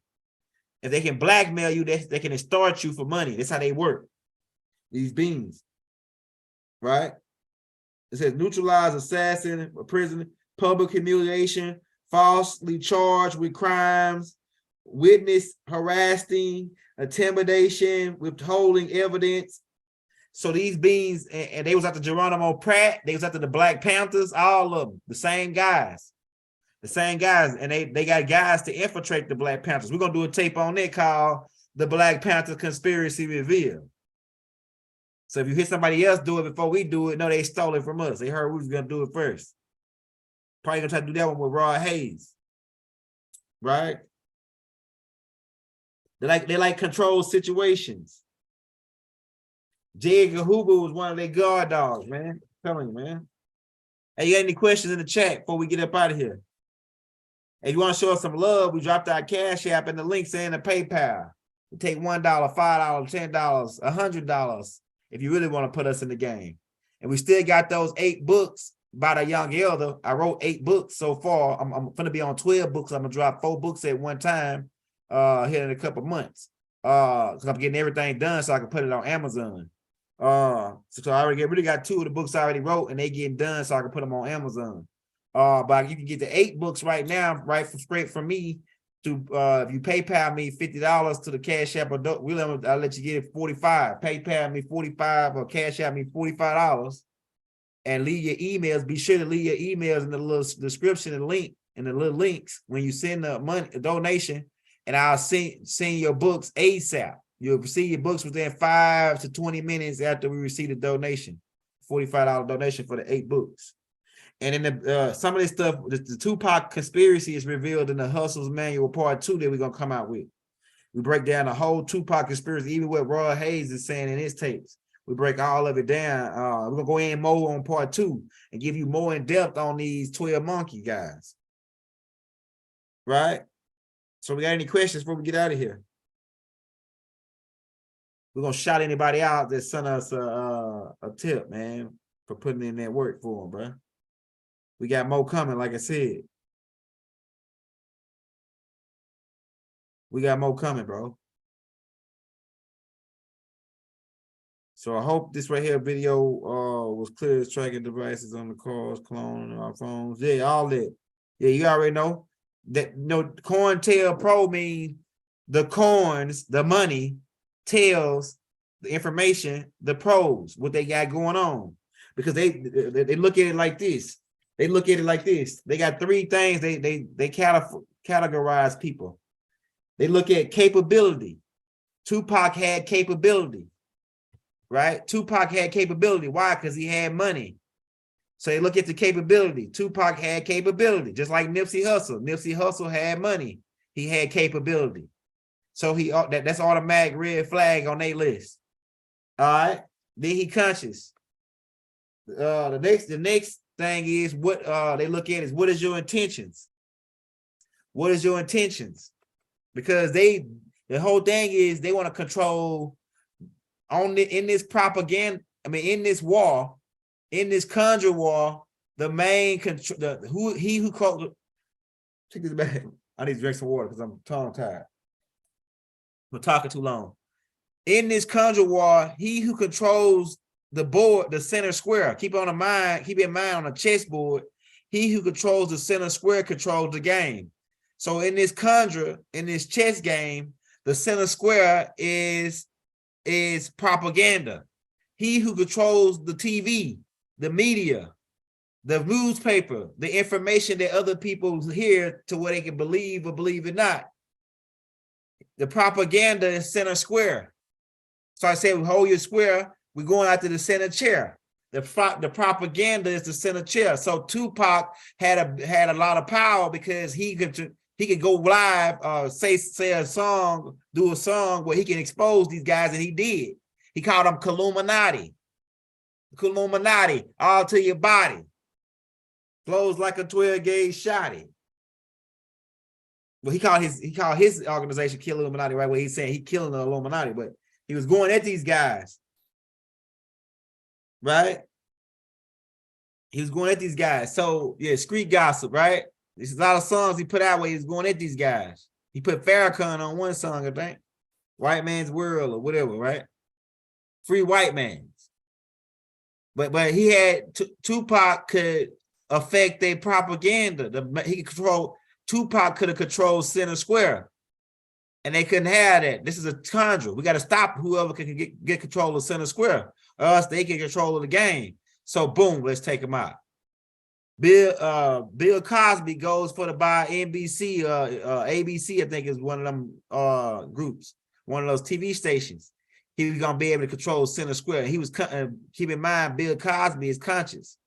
If they can blackmail you, they can extort you for money. That's how they work. These beings, right? It says neutralize, assassin, prison, public humiliation, falsely charged with crimes, witness harassing, intimidation, withholding evidence. So these beings, and they was after Geronimo Pratt, they was after the Black Panthers, all of them, the same guys, and they got guys to infiltrate the Black Panthers. We're gonna do a tape on it called The Black Panther Conspiracy Revealed. So if you hear somebody else do it before we do it, no, they stole it from us. They heard we was gonna do it first. Probably gonna try to do that one with Rod Hayes, right? They like control situations. Jay Gahuba was one of their guard dogs, man. I'm telling you, man. Hey, you got any questions in the chat before we get up out of here? If you want to show us some love, we dropped our Cash App and the links in the PayPal. We take $1, $5, $10, $100 if you really want to put us in the game. And we still got those 8 books by the young elder. I wrote 8 books so far. I'm going to be on 12 books. I'm going to drop 4 books at one time here in a couple months. Because I'm getting everything done so I can put it on Amazon. So I really got 2 of the books I already wrote, and they getting done so I can put them on Amazon. But you can get the 8 books right now, straight from me. To if you PayPal me $50 to the Cash App, or I'll let you get it $45. PayPal me $45 or Cash App me $45, and leave your emails. Be sure to leave your emails in the little description and link and the little links when you send the money, a donation, and I'll send your books ASAP. You'll receive your books within 5 to 20 minutes after we receive the donation. $45 donation for the 8 books. And in some of this stuff, the Tupac conspiracy is revealed in the Hustle's Manual Part 2 that we're gonna come out with. We break down the whole Tupac conspiracy, even what Roy Hayes is saying in his tapes. We break all of it down. We're gonna go in more on Part 2 and give you more in depth on these 12 monkey guys. Right? So we got any questions before we get out of here? We're gonna shout anybody out that sent us a tip, man, for putting in that work for them, bro. We got more coming, like I said. We got more coming, bro. So I hope this right here video was clear as tracking devices on the cars, cloning our phones. Yeah, all that. Yeah, you already know that. COINTELPRO means the coins, the money, tells the information, the pros, what they got going on. Because they look at it like this. They look at it like this. They got 3 things they categorize people. They look at capability. Tupac had capability, right? Tupac had capability. Why? Because he had money. So they look at the capability. Tupac had capability, just like Nipsey Hussle. Nipsey Hussle had money. He had capability. So that's automatic red flag on their list. All right. Then he conscious. The next thing is what they look at is what is your intentions? What is your intentions? Because the whole thing is they want to control in this propaganda. I mean, in this war, in this conjure war, the main control who called. Take this back. I need to drink some water because I'm tongue tied. We're talking too long. In this conjure war, he who controls the board, the center square. Keep in mind on a chessboard, he who controls the center square controls the game. So in this chess game, the center square is propaganda. He who controls the TV, the media, the newspaper, the information that other people hear to where they can believe or believe it not. The propaganda is center square. So I say, we hold your square, we're going out to the center chair. The propaganda is the center chair. So Tupac had a lot of power because he could go live, say a song, do a song where he can expose these guys, and he did. He called them Illuminati. Illuminati, all to your body. Flows like a 12-gauge shotty. Well, he called his organization Kill Illuminati, right? Where he's saying he killing the Illuminati, but he was going at these guys, right? He was going at these guys. So yeah, street gossip, right? There's a lot of songs he put out where he was going at these guys. He put Farrakhan on one song, I think. White Man's World or whatever, right? Free White Man's. But he had Tupac could affect their propaganda. Tupac could have controlled Center Square. And they couldn't have that. This is a conjure. We got to stop whoever can get control of Center Square, or else they get control of the game. So boom, let's take them out. Bill Cosby goes for the buy NBC, ABC, I think is one of them groups, one of those TV stations. He was gonna be able to control Center Square. He was keep in mind, Bill Cosby is conscious.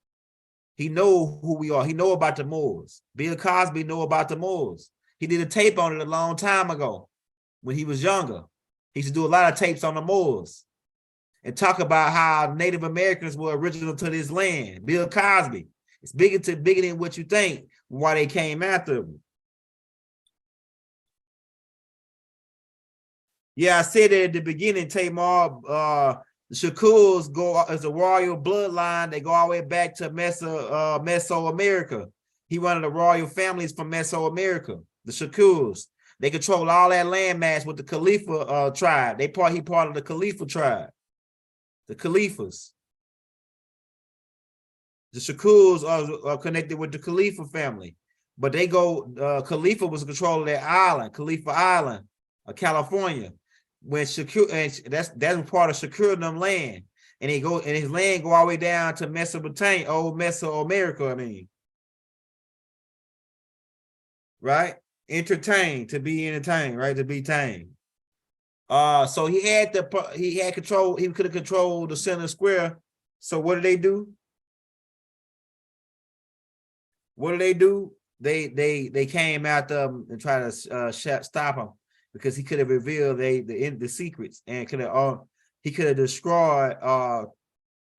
He know who we are. He know about the Moors. Bill Cosby know about the Moors. He did a tape on it a long time ago when he was younger. He used to do a lot of tapes on the Moors and talk about how Native Americans were original to this land. Bill Cosby. It's bigger than what you think, why they came after him. Yeah, I said it at the beginning, Tamar, the Shakurs go as a royal bloodline. They go all the way back to Mesoamerica. He one of the royal families from Mesoamerica, the Shakurs. They control all that landmass with the Khalifa tribe. He part of the Khalifa tribe, the Khalifas. The Shakurs are connected with the Khalifa family, but they go. Khalifa was in control of that island, Khalifa Island, California. When Shakur, and that's part of Shakur and them land, and his land go all the way down to Mesopotamia, old Mesoamerica. I mean, right? Entertained, to be entertained, right? To be tamed. So he had control. He could have controlled the Center Square. So what did they do? What did they do? They came after him and tried to stop him because he could have revealed the secrets and he could have destroyed.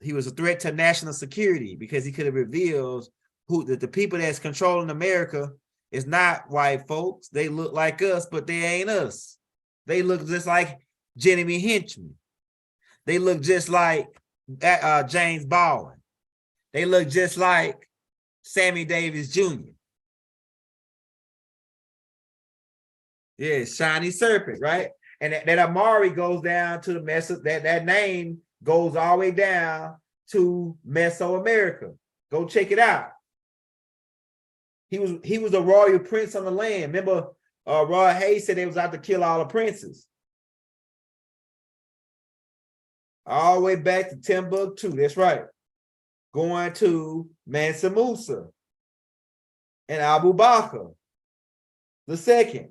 He was a threat to national security because he could have revealed that the people that's controlling America is not white folks. They look like us, but they ain't us. They look just like Jeremy Henchman. They look just like James Baldwin. They look just like Sammy Davis Jr. Yeah, Shiny Serpent, right? And that Amari goes down to the that name goes all the way down to Mesoamerica. Go check it out. He was a royal prince on the land. Remember, Rod Hayes said they was out to kill all the princes. All the way back to Timbuktu. That's right. Going to Mansa Musa and Abu Bakr II.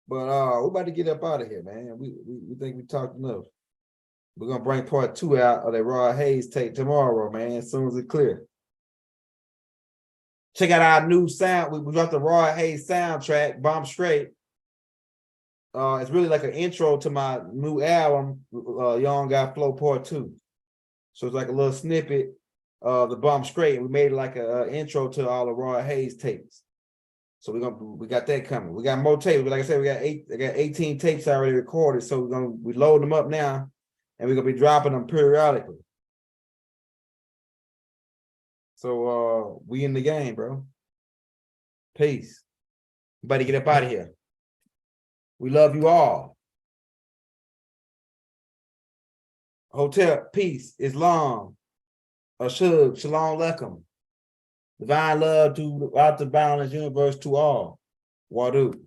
But we're about to get up out of here, man. We think we talked enough. We're gonna bring part 2 out of that Rod Hayes tape tomorrow, man, as soon as it's clear. Check out our new sound. We dropped the Rod Hayes soundtrack, Bomb Straight. It's really like an intro to my new album, Young Guy Flow Part 2. So it's like a little snippet of the Bomb Straight. We made it like an intro to all the Rod Hayes tapes. So we got that coming. We got more tapes, but like I said, I got 18 tapes already recorded. So we load them up now, and we're gonna be dropping them periodically. So we in the game, bro. Peace. Everybody get up out of here. We love you all. Hotel, peace, Islam, Ashug, Shalom Aleichem. Divine love throughout the boundless universe to all. Wadu.